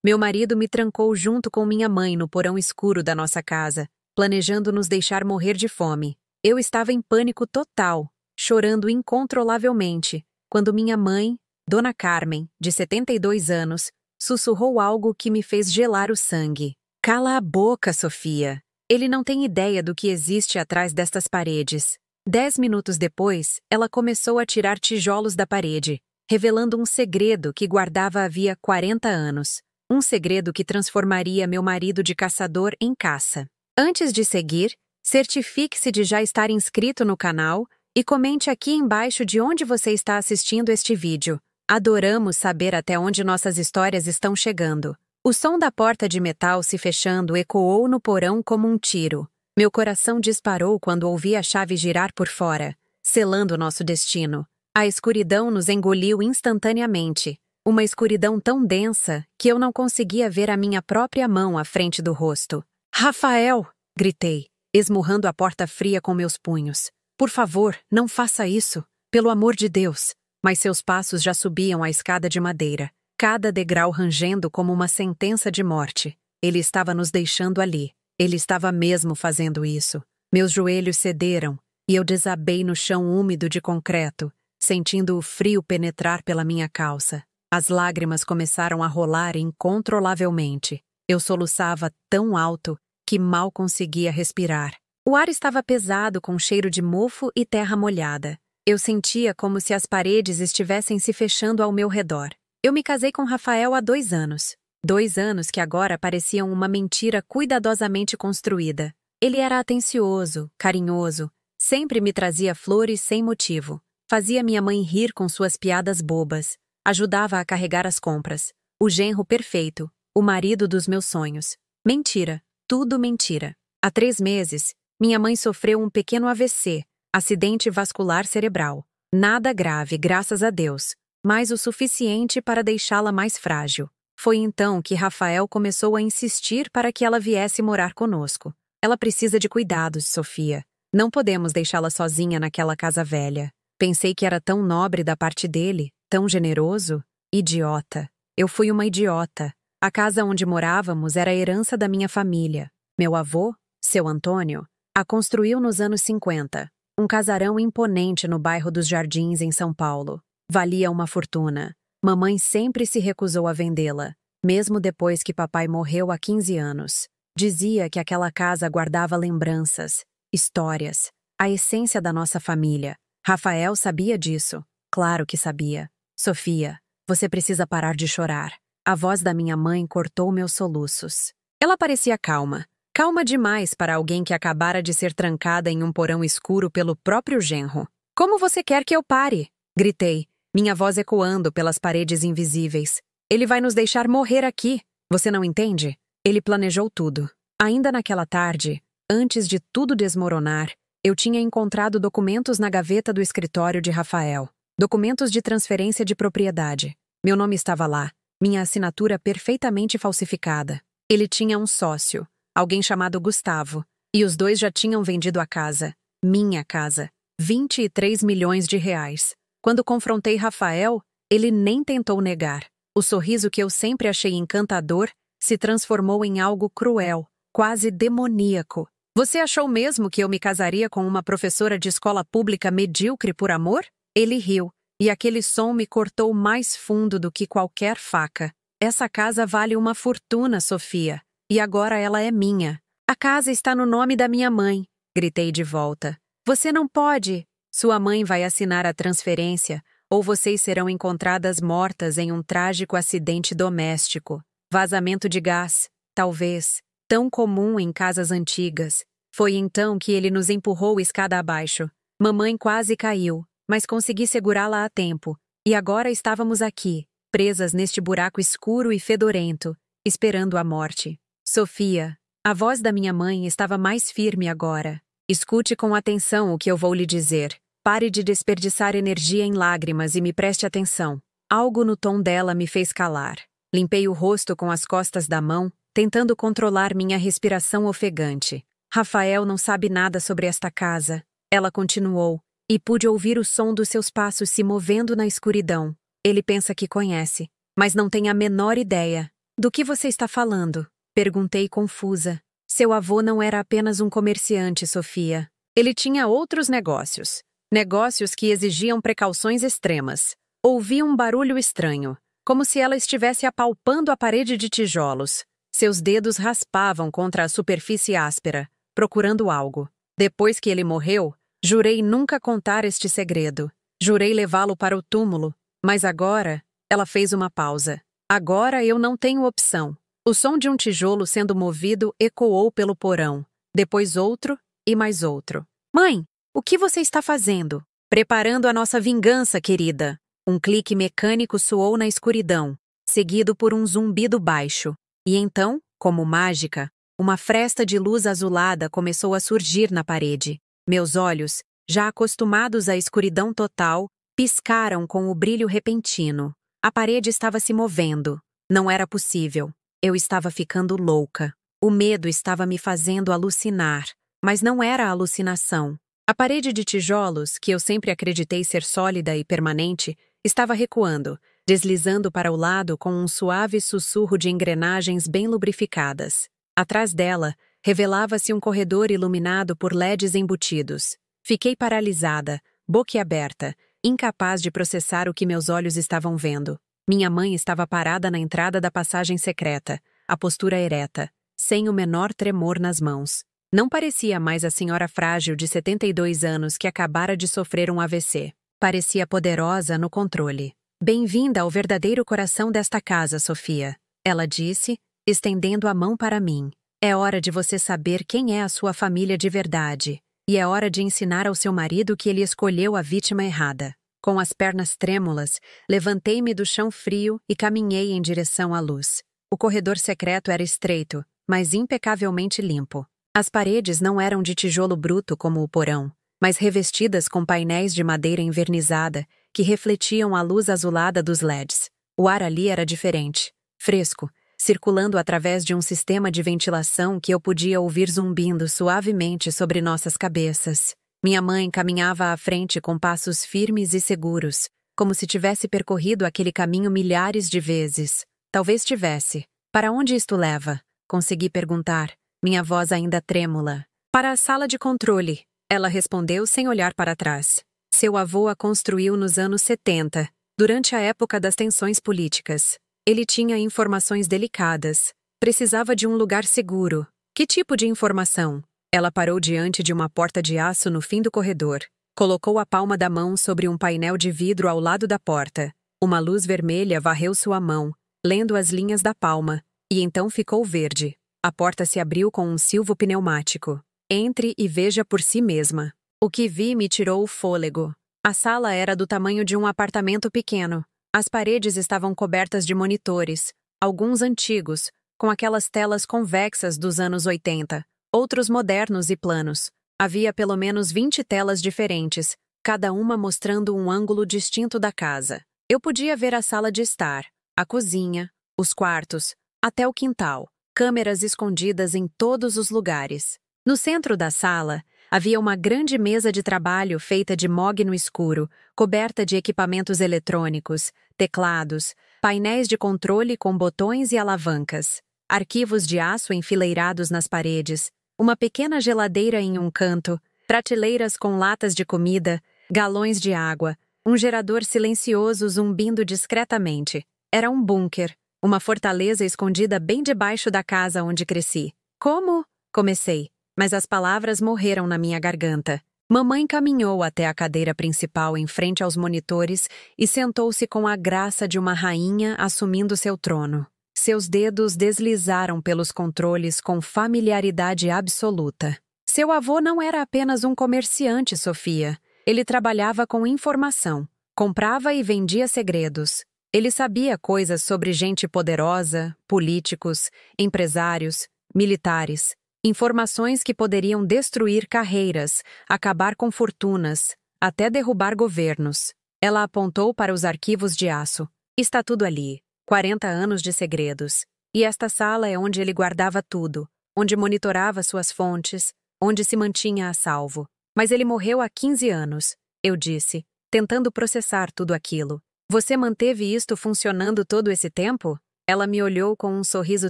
Meu marido me trancou junto com minha mãe no porão escuro da nossa casa, planejando nos deixar morrer de fome. Eu estava em pânico total, chorando incontrolavelmente, quando minha mãe, Dona Carmen, de 72 anos, sussurrou algo que me fez gelar o sangue. Cala a boca, Sofia. Ele não tem ideia do que existe atrás destas paredes. 10 minutos depois, ela começou a tirar tijolos da parede, revelando um segredo que guardava havia 40 anos. Um segredo que transformaria meu marido de caçador em caça. Antes de seguir, certifique-se de já estar inscrito no canal e comente aqui embaixo de onde você está assistindo este vídeo. Adoramos saber até onde nossas histórias estão chegando. O som da porta de metal se fechando ecoou no porão como um tiro. Meu coração disparou quando ouvi a chave girar por fora, selando nosso destino. A escuridão nos engoliu instantaneamente. Uma escuridão tão densa que eu não conseguia ver a minha própria mão à frente do rosto. Rafael! Gritei, esmurrando a porta fria com meus punhos. Por favor, não faça isso. Pelo amor de Deus. Mas seus passos já subiam a escada de madeira, cada degrau rangendo como uma sentença de morte. Ele estava nos deixando ali. Ele estava mesmo fazendo isso. Meus joelhos cederam e eu desabei no chão úmido de concreto, sentindo o frio penetrar pela minha calça. As lágrimas começaram a rolar incontrolavelmente. Eu soluçava tão alto que mal conseguia respirar. O ar estava pesado com cheiro de mofo e terra molhada. Eu sentia como se as paredes estivessem se fechando ao meu redor. Eu me casei com Rafael há 2 anos. 2 anos que agora pareciam uma mentira cuidadosamente construída. Ele era atencioso, carinhoso, sempre me trazia flores sem motivo. Fazia minha mãe rir com suas piadas bobas. Ajudava a carregar as compras. O genro perfeito, o marido dos meus sonhos. Mentira, tudo mentira. Há 3 meses, minha mãe sofreu um pequeno AVC, acidente vascular cerebral. Nada grave, graças a Deus, mas o suficiente para deixá-la mais frágil. Foi então que Rafael começou a insistir para que ela viesse morar conosco. Ela precisa de cuidados, Sofia. Não podemos deixá-la sozinha naquela casa velha. Pensei que era tão nobre da parte dele, tão generoso. Idiota. Eu fui uma idiota. A casa onde morávamos era a herança da minha família. Meu avô, seu Antônio, a construiu nos anos 50. Um casarão imponente no bairro dos Jardins, em São Paulo. Valia uma fortuna. Mamãe sempre se recusou a vendê-la, mesmo depois que papai morreu há 15 anos. Dizia que aquela casa guardava lembranças, histórias, a essência da nossa família. Rafael sabia disso. Claro que sabia. Sofia, você precisa parar de chorar. A voz da minha mãe cortou meus soluços. Ela parecia calma. Calma demais para alguém que acabara de ser trancada em um porão escuro pelo próprio genro. Como você quer que eu pare? Gritei, minha voz ecoando pelas paredes invisíveis. Ele vai nos deixar morrer aqui. Você não entende? Ele planejou tudo. Ainda naquela tarde, antes de tudo desmoronar, eu tinha encontrado documentos na gaveta do escritório de Rafael. Documentos de transferência de propriedade. Meu nome estava lá, minha assinatura perfeitamente falsificada. Ele tinha um sócio, alguém chamado Gustavo, e os dois já tinham vendido a casa. Minha casa. 23 milhões de reais. Quando confrontei Rafael, ele nem tentou negar. O sorriso que eu sempre achei encantador se transformou em algo cruel, quase demoníaco. Você achou mesmo que eu me casaria com uma professora de escola pública medíocre por amor? Ele riu, e aquele som me cortou mais fundo do que qualquer faca. Essa casa vale uma fortuna, Sofia, e agora ela é minha. A casa está no nome da minha mãe, gritei de volta. Você não pode. Sua mãe vai assinar a transferência, ou vocês serão encontradas mortas em um trágico acidente doméstico. Vazamento de gás, talvez, tão comum em casas antigas. Foi então que ele nos empurrou escada abaixo. Mamãe quase caiu, mas consegui segurá-la a tempo. E agora estávamos aqui, presas neste buraco escuro e fedorento, esperando a morte. Sofia, a voz da minha mãe estava mais firme agora. Escute com atenção o que eu vou lhe dizer. Pare de desperdiçar energia em lágrimas e me preste atenção. Algo no tom dela me fez calar. Limpei o rosto com as costas da mão, tentando controlar minha respiração ofegante. Rafael não sabe nada sobre esta casa. Ela continuou, e pude ouvir o som dos seus passos se movendo na escuridão. Ele pensa que conhece, mas não tem a menor ideia. Do que você está falando? Perguntei confusa. Seu avô não era apenas um comerciante, Sofia. Ele tinha outros negócios. Negócios que exigiam precauções extremas. Ouvi um barulho estranho, como se ela estivesse apalpando a parede de tijolos. Seus dedos raspavam contra a superfície áspera, procurando algo. Depois que ele morreu, jurei nunca contar este segredo. Jurei levá-lo para o túmulo, mas agora, ela fez uma pausa. Agora eu não tenho opção. O som de um tijolo sendo movido ecoou pelo porão. Depois outro e mais outro. Mãe, o que você está fazendo? Preparando a nossa vingança, querida. Um clique mecânico soou na escuridão, seguido por um zumbido baixo. E então, como mágica, uma fresta de luz azulada começou a surgir na parede. Meus olhos, já acostumados à escuridão total, piscaram com o brilho repentino. A parede estava se movendo. Não era possível. Eu estava ficando louca. O medo estava me fazendo alucinar. Mas não era alucinação. A parede de tijolos, que eu sempre acreditei ser sólida e permanente, estava recuando, deslizando para o lado com um suave sussurro de engrenagens bem lubrificadas. Atrás dela, revelava-se um corredor iluminado por LEDs embutidos. Fiquei paralisada, boquiaberta, incapaz de processar o que meus olhos estavam vendo. Minha mãe estava parada na entrada da passagem secreta, a postura ereta, sem o menor tremor nas mãos. Não parecia mais a senhora frágil de 72 anos que acabara de sofrer um AVC. Parecia poderosa no controle. Bem-vinda ao verdadeiro coração desta casa, Sofia, ela disse, estendendo a mão para mim. É hora de você saber quem é a sua família de verdade. E é hora de ensinar ao seu marido que ele escolheu a vítima errada. Com as pernas trêmulas, levantei-me do chão frio e caminhei em direção à luz. O corredor secreto era estreito, mas impecavelmente limpo. As paredes não eram de tijolo bruto como o porão, mas revestidas com painéis de madeira envernizada que refletiam a luz azulada dos LEDs. O ar ali era diferente, fresco, circulando através de um sistema de ventilação que eu podia ouvir zumbindo suavemente sobre nossas cabeças. Minha mãe caminhava à frente com passos firmes e seguros, como se tivesse percorrido aquele caminho milhares de vezes. Talvez tivesse. Para onde isto leva? Consegui perguntar, minha voz ainda trêmula. Para a sala de controle, ela respondeu sem olhar para trás. Seu avô a construiu nos anos 70, durante a época das tensões políticas. Ele tinha informações delicadas. Precisava de um lugar seguro. Que tipo de informação? Ela parou diante de uma porta de aço no fim do corredor. Colocou a palma da mão sobre um painel de vidro ao lado da porta. Uma luz vermelha varreu sua mão, lendo as linhas da palma, e então ficou verde. A porta se abriu com um silvo pneumático. Entre e veja por si mesma. O que vi me tirou o fôlego. A sala era do tamanho de um apartamento pequeno. As paredes estavam cobertas de monitores, alguns antigos, com aquelas telas convexas dos anos 80. Outros modernos e planos. Havia pelo menos 20 telas diferentes, cada uma mostrando um ângulo distinto da casa. Eu podia ver a sala de estar, a cozinha, os quartos, até o quintal, câmeras escondidas em todos os lugares. No centro da sala, havia uma grande mesa de trabalho feita de mogno escuro, coberta de equipamentos eletrônicos, teclados, painéis de controle com botões e alavancas, arquivos de aço enfileirados nas paredes, uma pequena geladeira em um canto, prateleiras com latas de comida, galões de água, um gerador silencioso zumbindo discretamente. Era um bunker, uma fortaleza escondida bem debaixo da casa onde cresci. Como? Comecei, mas as palavras morreram na minha garganta. Mamãe caminhou até a cadeira principal em frente aos monitores e sentou-se com a graça de uma rainha assumindo seu trono. Seus dedos deslizaram pelos controles com familiaridade absoluta. Seu avô não era apenas um comerciante, Sofia. Ele trabalhava com informação. Comprava e vendia segredos. Ele sabia coisas sobre gente poderosa, políticos, empresários, militares. Informações que poderiam destruir carreiras, acabar com fortunas, até derrubar governos. Ela apontou para os arquivos de aço. Está tudo ali. 40 anos de segredos. E esta sala é onde ele guardava tudo, onde monitorava suas fontes, onde se mantinha a salvo. Mas ele morreu há 15 anos, eu disse, tentando processar tudo aquilo. Você manteve isto funcionando todo esse tempo? Ela me olhou com um sorriso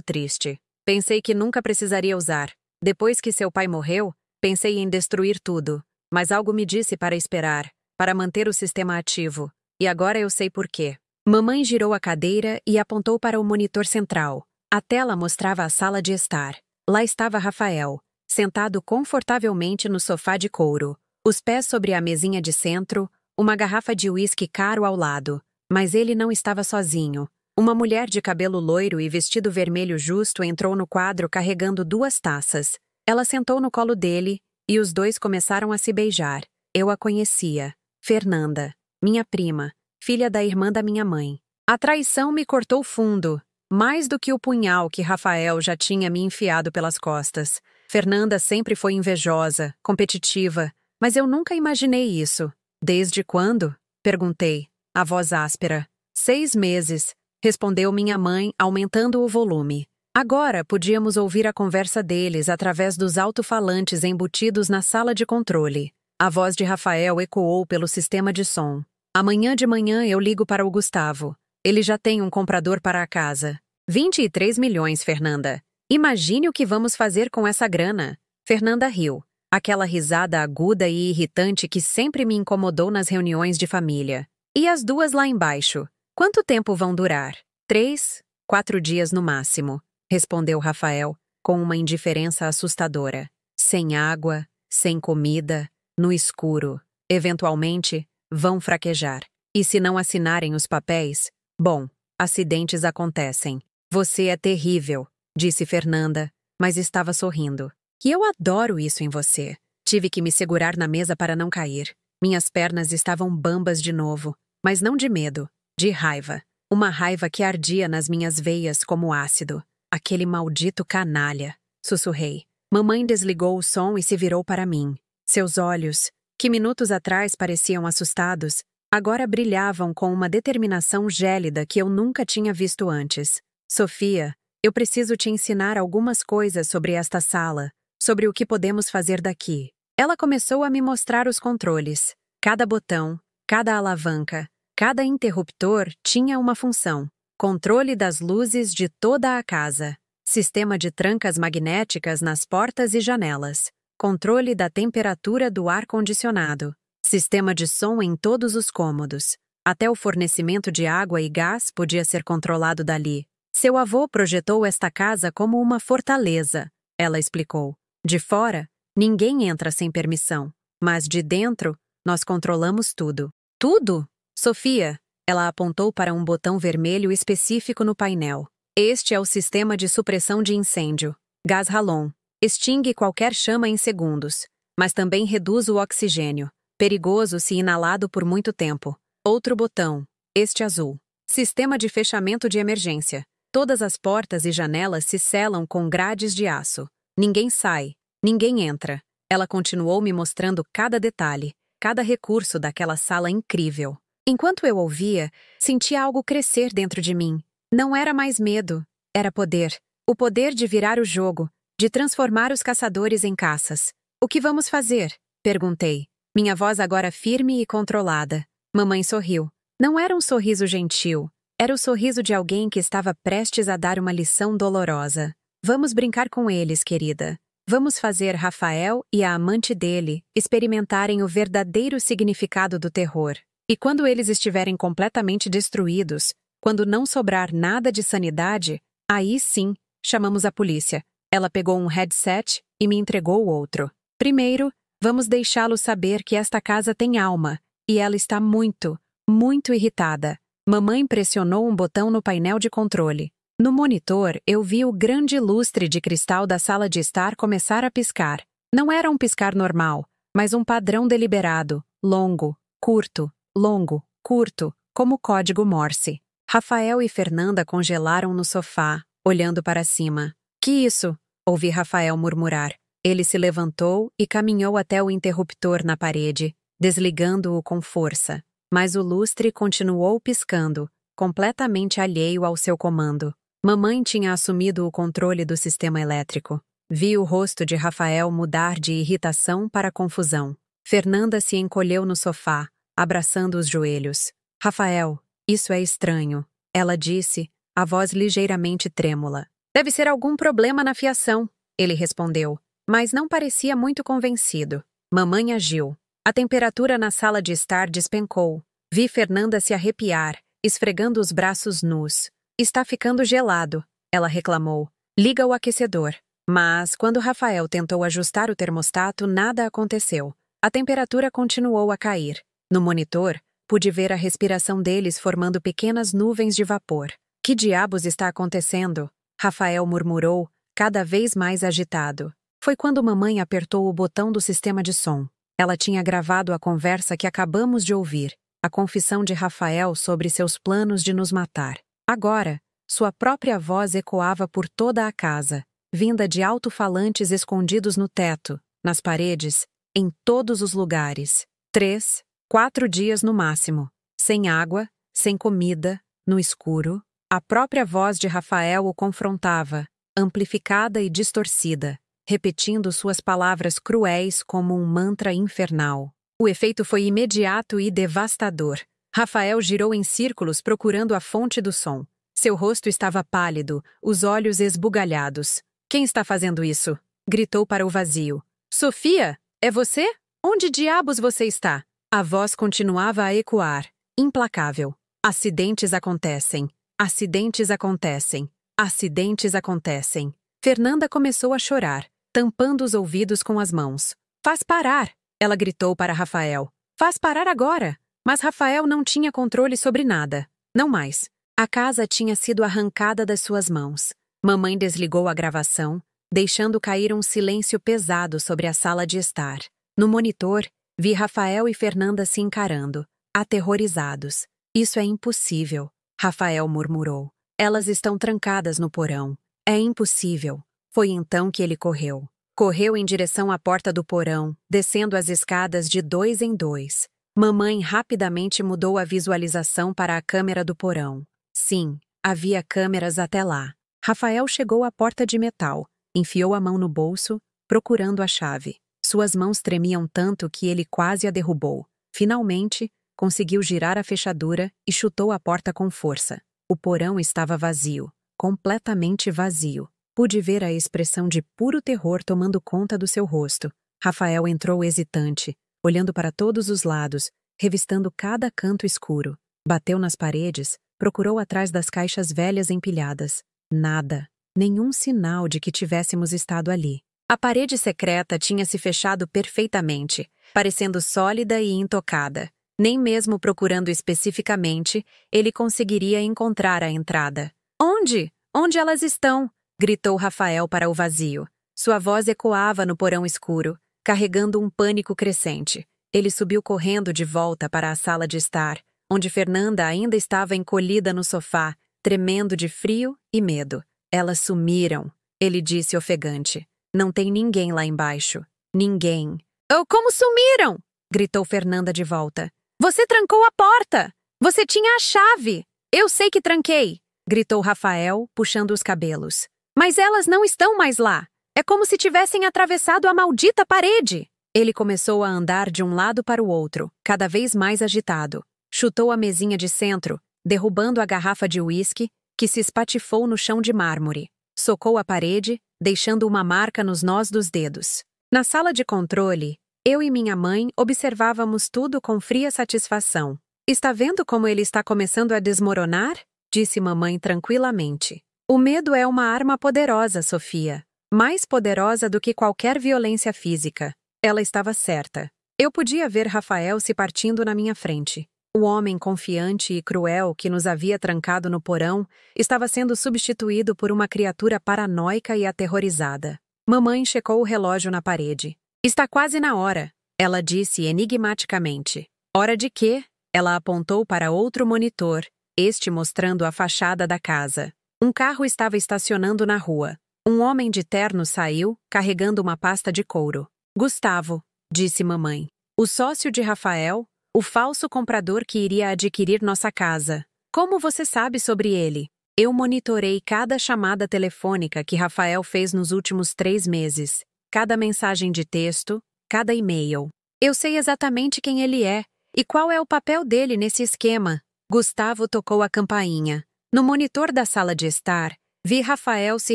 triste. Pensei que nunca precisaria usar. Depois que seu pai morreu, pensei em destruir tudo. Mas algo me disse para esperar, para manter o sistema ativo. E agora eu sei por quê. Mamãe girou a cadeira e apontou para o monitor central. A tela mostrava a sala de estar. Lá estava Rafael, sentado confortavelmente no sofá de couro, os pés sobre a mesinha de centro, uma garrafa de uísque caro ao lado. Mas ele não estava sozinho. Uma mulher de cabelo loiro e vestido vermelho justo entrou no quadro carregando 2 taças. Ela sentou no colo dele e os dois começaram a se beijar. Eu a conhecia. Fernanda, minha prima, filha da irmã da minha mãe. A traição me cortou fundo, mais do que o punhal que Rafael já tinha me enfiado pelas costas. Fernanda sempre foi invejosa, competitiva, mas eu nunca imaginei isso. Desde quando? Perguntei, a voz áspera. 6 meses, respondeu minha mãe, aumentando o volume. Agora podíamos ouvir a conversa deles através dos alto-falantes embutidos na sala de controle. A voz de Rafael ecoou pelo sistema de som. Amanhã de manhã eu ligo para o Gustavo. Ele já tem um comprador para a casa. 23 milhões, Fernanda. Imagine o que vamos fazer com essa grana. Fernanda riu. Aquela risada aguda e irritante que sempre me incomodou nas reuniões de família. E as 2 lá embaixo? Quanto tempo vão durar? 3, 4 dias no máximo, respondeu Rafael, com uma indiferença assustadora. Sem água, sem comida, no escuro. Eventualmente, vão fraquejar. E se não assinarem os papéis? Bom, acidentes acontecem. Você é terrível, disse Fernanda, mas estava sorrindo. E eu adoro isso em você. Tive que me segurar na mesa para não cair. Minhas pernas estavam bambas de novo, mas não de medo. De raiva. Uma raiva que ardia nas minhas veias como ácido. Aquele maldito canalha. Sussurrei. Mamãe desligou o som e se virou para mim. Seus olhos, que minutos atrás pareciam assustados, agora brilhavam com uma determinação gélida que eu nunca tinha visto antes. Sofia, eu preciso te ensinar algumas coisas sobre esta sala, sobre o que podemos fazer daqui. Ela começou a me mostrar os controles. Cada botão, cada alavanca, cada interruptor tinha uma função. Controle das luzes de toda a casa. Sistema de trancas magnéticas nas portas e janelas. Controle da temperatura do ar-condicionado. Sistema de som em todos os cômodos. Até o fornecimento de água e gás podia ser controlado dali. Seu avô projetou esta casa como uma fortaleza, ela explicou. De fora, ninguém entra sem permissão. Mas de dentro, nós controlamos tudo. Tudo? Sofia, ela apontou para um botão vermelho específico no painel. Este é o sistema de supressão de incêndio. Gás Halon. Extingue qualquer chama em segundos, mas também reduz o oxigênio. Perigoso se inalado por muito tempo. Outro botão. Este azul. Sistema de fechamento de emergência. Todas as portas e janelas se selam com grades de aço. Ninguém sai. Ninguém entra. Ela continuou me mostrando cada detalhe, cada recurso daquela sala incrível. Enquanto eu ouvia, sentia algo crescer dentro de mim. Não era mais medo, era poder. O poder de virar o jogo, de transformar os caçadores em caças. O que vamos fazer? Perguntei. Minha voz agora firme e controlada. Mamãe sorriu. Não era um sorriso gentil. Era o sorriso de alguém que estava prestes a dar uma lição dolorosa. Vamos brincar com eles, querida. Vamos fazer Rafael e a amante dele experimentarem o verdadeiro significado do terror. E quando eles estiverem completamente destruídos, quando não sobrar nada de sanidade, aí sim, chamamos a polícia. Ela pegou um headset e me entregou o outro. Primeiro, vamos deixá-lo saber que esta casa tem alma, e ela está muito, muito irritada. Mamãe pressionou um botão no painel de controle. No monitor, eu vi o grande lustre de cristal da sala de estar começar a piscar. Não era um piscar normal, mas um padrão deliberado, longo, curto, longo, curto, como código Morse. Rafael e Fernanda congelaram no sofá, olhando para cima. Que isso? Ouvi Rafael murmurar. Ele se levantou e caminhou até o interruptor na parede, desligando-o com força. Mas o lustre continuou piscando, completamente alheio ao seu comando. Mamãe tinha assumido o controle do sistema elétrico. Vi o rosto de Rafael mudar de irritação para confusão. Fernanda se encolheu no sofá, abraçando os joelhos. Rafael, isso é estranho, ela disse, a voz ligeiramente trêmula. Deve ser algum problema na fiação, ele respondeu, mas não parecia muito convencido. Mamãe agiu. A temperatura na sala de estar despencou. Vi Fernanda se arrepiar, esfregando os braços nus. Está ficando gelado, ela reclamou. Liga o aquecedor. Mas, quando Rafael tentou ajustar o termostato, nada aconteceu. A temperatura continuou a cair. No monitor, pude ver a respiração deles formando pequenas nuvens de vapor. Que diabos está acontecendo? Rafael murmurou, cada vez mais agitado. Foi quando mamãe apertou o botão do sistema de som. Ela tinha gravado a conversa que acabamos de ouvir, a confissão de Rafael sobre seus planos de nos matar. Agora, sua própria voz ecoava por toda a casa, vinda de alto-falantes escondidos no teto, nas paredes, em todos os lugares. 3, 4 dias no máximo. Sem água, sem comida, no escuro. A própria voz de Rafael o confrontava, amplificada e distorcida, repetindo suas palavras cruéis como um mantra infernal. O efeito foi imediato e devastador. Rafael girou em círculos procurando a fonte do som. Seu rosto estava pálido, os olhos esbugalhados. Quem está fazendo isso? Gritou para o vazio. Sofia, é você? Onde diabos você está? A voz continuava a ecoar, implacável. Acidentes acontecem. Acidentes acontecem. Acidentes acontecem. Fernanda começou a chorar, tampando os ouvidos com as mãos. Faz parar! Ela gritou para Rafael. Faz parar agora! Mas Rafael não tinha controle sobre nada. Não mais. A casa tinha sido arrancada das suas mãos. Mamãe desligou a gravação, deixando cair um silêncio pesado sobre a sala de estar. No monitor, vi Rafael e Fernanda se encarando, aterrorizados. Isso é impossível, Rafael murmurou. Elas estão trancadas no porão. É impossível. Foi então que ele correu. Correu em direção à porta do porão, descendo as escadas de 2 em 2. Mamãe rapidamente mudou a visualização para a câmera do porão. Sim, havia câmeras até lá. Rafael chegou à porta de metal, enfiou a mão no bolso, procurando a chave. Suas mãos tremiam tanto que ele quase a derrubou. Finalmente, conseguiu girar a fechadura e chutou a porta com força. O porão estava vazio, completamente vazio. Pude ver a expressão de puro terror tomando conta do seu rosto. Rafael entrou hesitante, olhando para todos os lados, revistando cada canto escuro. Bateu nas paredes, procurou atrás das caixas velhas empilhadas. Nada. Nenhum sinal de que tivéssemos estado ali. A parede secreta tinha se fechado perfeitamente, parecendo sólida e intocada. Nem mesmo procurando especificamente, ele conseguiria encontrar a entrada. Onde? Onde elas estão? Gritou Rafael para o vazio. Sua voz ecoava no porão escuro, carregando um pânico crescente. Ele subiu correndo de volta para a sala de estar, onde Fernanda ainda estava encolhida no sofá, tremendo de frio e medo. Elas sumiram, ele disse ofegante. Não tem ninguém lá embaixo. Ninguém. Oh, como sumiram? Gritou Fernanda de volta. Você trancou a porta! Você tinha a chave! Eu sei que tranquei! Gritou Rafael, puxando os cabelos. Mas elas não estão mais lá! É como se tivessem atravessado a maldita parede! Ele começou a andar de um lado para o outro, cada vez mais agitado. Chutou a mesinha de centro, derrubando a garrafa de uísque, que se espatifou no chão de mármore. Socou a parede, deixando uma marca nos nós dos dedos. Na sala de controle, eu e minha mãe observávamos tudo com fria satisfação. Está vendo como ele está começando a desmoronar? Disse mamãe tranquilamente. O medo é uma arma poderosa, Sofia. Mais poderosa do que qualquer violência física. Ela estava certa. Eu podia ver Rafael se partindo na minha frente. O homem confiante e cruel que nos havia trancado no porão estava sendo substituído por uma criatura paranoica e aterrorizada. Mamãe checou o relógio na parede. Está quase na hora, ela disse enigmaticamente. Hora de quê? Ela apontou para outro monitor, este mostrando a fachada da casa. Um carro estava estacionando na rua. Um homem de terno saiu, carregando uma pasta de couro. Gustavo, disse mamãe. O sócio de Rafael, o falso comprador que iria adquirir nossa casa. Como você sabe sobre ele? Eu monitorei cada chamada telefônica que Rafael fez nos últimos 3 meses. Cada mensagem de texto, cada e-mail. Eu sei exatamente quem ele é e qual é o papel dele nesse esquema. Gustavo tocou a campainha. No monitor da sala de estar, vi Rafael se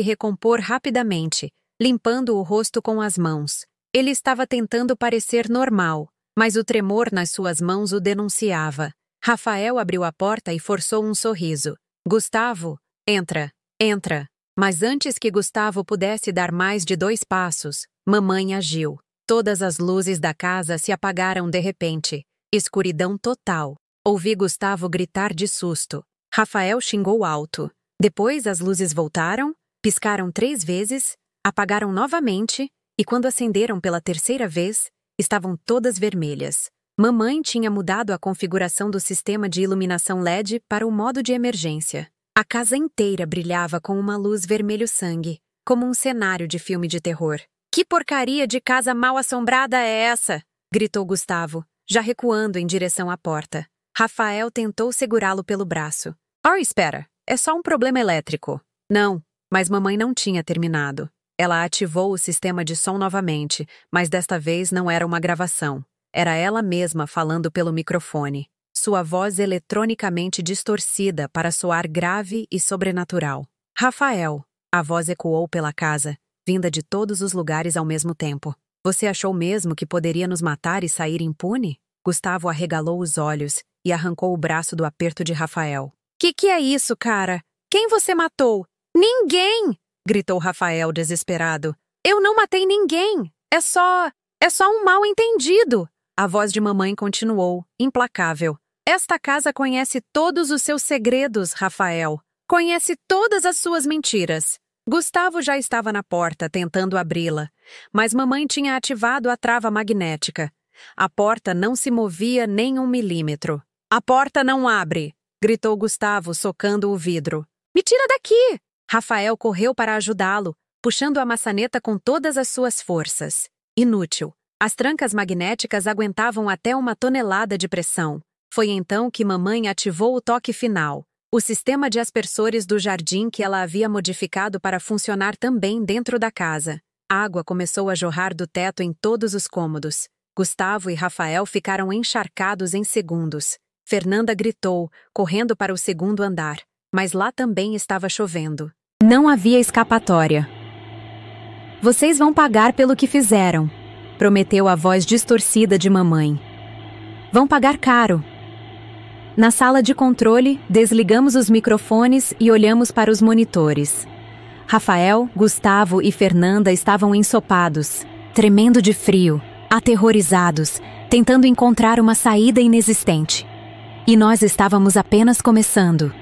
recompor rapidamente, limpando o rosto com as mãos. Ele estava tentando parecer normal, mas o tremor nas suas mãos o denunciava. Rafael abriu a porta e forçou um sorriso. Gustavo, entra, entra. Mas antes que Gustavo pudesse dar mais de 2 passos, mamãe agiu. Todas as luzes da casa se apagaram de repente. Escuridão total. Ouvi Gustavo gritar de susto. Rafael xingou alto. Depois as luzes voltaram, piscaram 3 vezes, apagaram novamente e quando acenderam pela 3ª vez, estavam todas vermelhas. Mamãe tinha mudado a configuração do sistema de iluminação LED para o modo de emergência. A casa inteira brilhava com uma luz vermelho-sangue, como um cenário de filme de terror. Que porcaria de casa mal-assombrada é essa? Gritou Gustavo, já recuando em direção à porta. Rafael tentou segurá-lo pelo braço. Oh, espera, é só um problema elétrico. Não, mas mamãe não tinha terminado. Ela ativou o sistema de som novamente, mas desta vez não era uma gravação. Era ela mesma falando pelo microfone. Sua voz eletronicamente distorcida para soar grave e sobrenatural. Rafael, a voz ecoou pela casa, vinda de todos os lugares ao mesmo tempo. Você achou mesmo que poderia nos matar e sair impune? Gustavo arregalou os olhos e arrancou o braço do aperto de Rafael. Que é isso, cara? Quem você matou? Ninguém! Gritou Rafael desesperado. Eu não matei ninguém! É só um mal-entendido! A voz de mamãe continuou, implacável. Esta casa conhece todos os seus segredos, Rafael. Conhece todas as suas mentiras. Gustavo já estava na porta, tentando abri-la, mas mamãe tinha ativado a trava magnética. A porta não se movia nem 1 milímetro. A porta não abre! Gritou Gustavo, socando o vidro. Me tira daqui! Rafael correu para ajudá-lo, puxando a maçaneta com todas as suas forças. Inútil. As trancas magnéticas aguentavam até 1 tonelada de pressão. Foi então que mamãe ativou o toque final, o sistema de aspersores do jardim que ela havia modificado para funcionar também dentro da casa. Água começou a jorrar do teto em todos os cômodos. Gustavo e Rafael ficaram encharcados em segundos. Fernanda gritou, correndo para o 2º andar, mas lá também estava chovendo. Não havia escapatória. Vocês vão pagar pelo que fizeram, prometeu a voz distorcida de mamãe. Vão pagar caro. Na sala de controle, desligamos os microfones e olhamos para os monitores. Rafael, Gustavo e Fernanda estavam ensopados, tremendo de frio, aterrorizados, tentando encontrar uma saída inexistente. E nós estávamos apenas começando.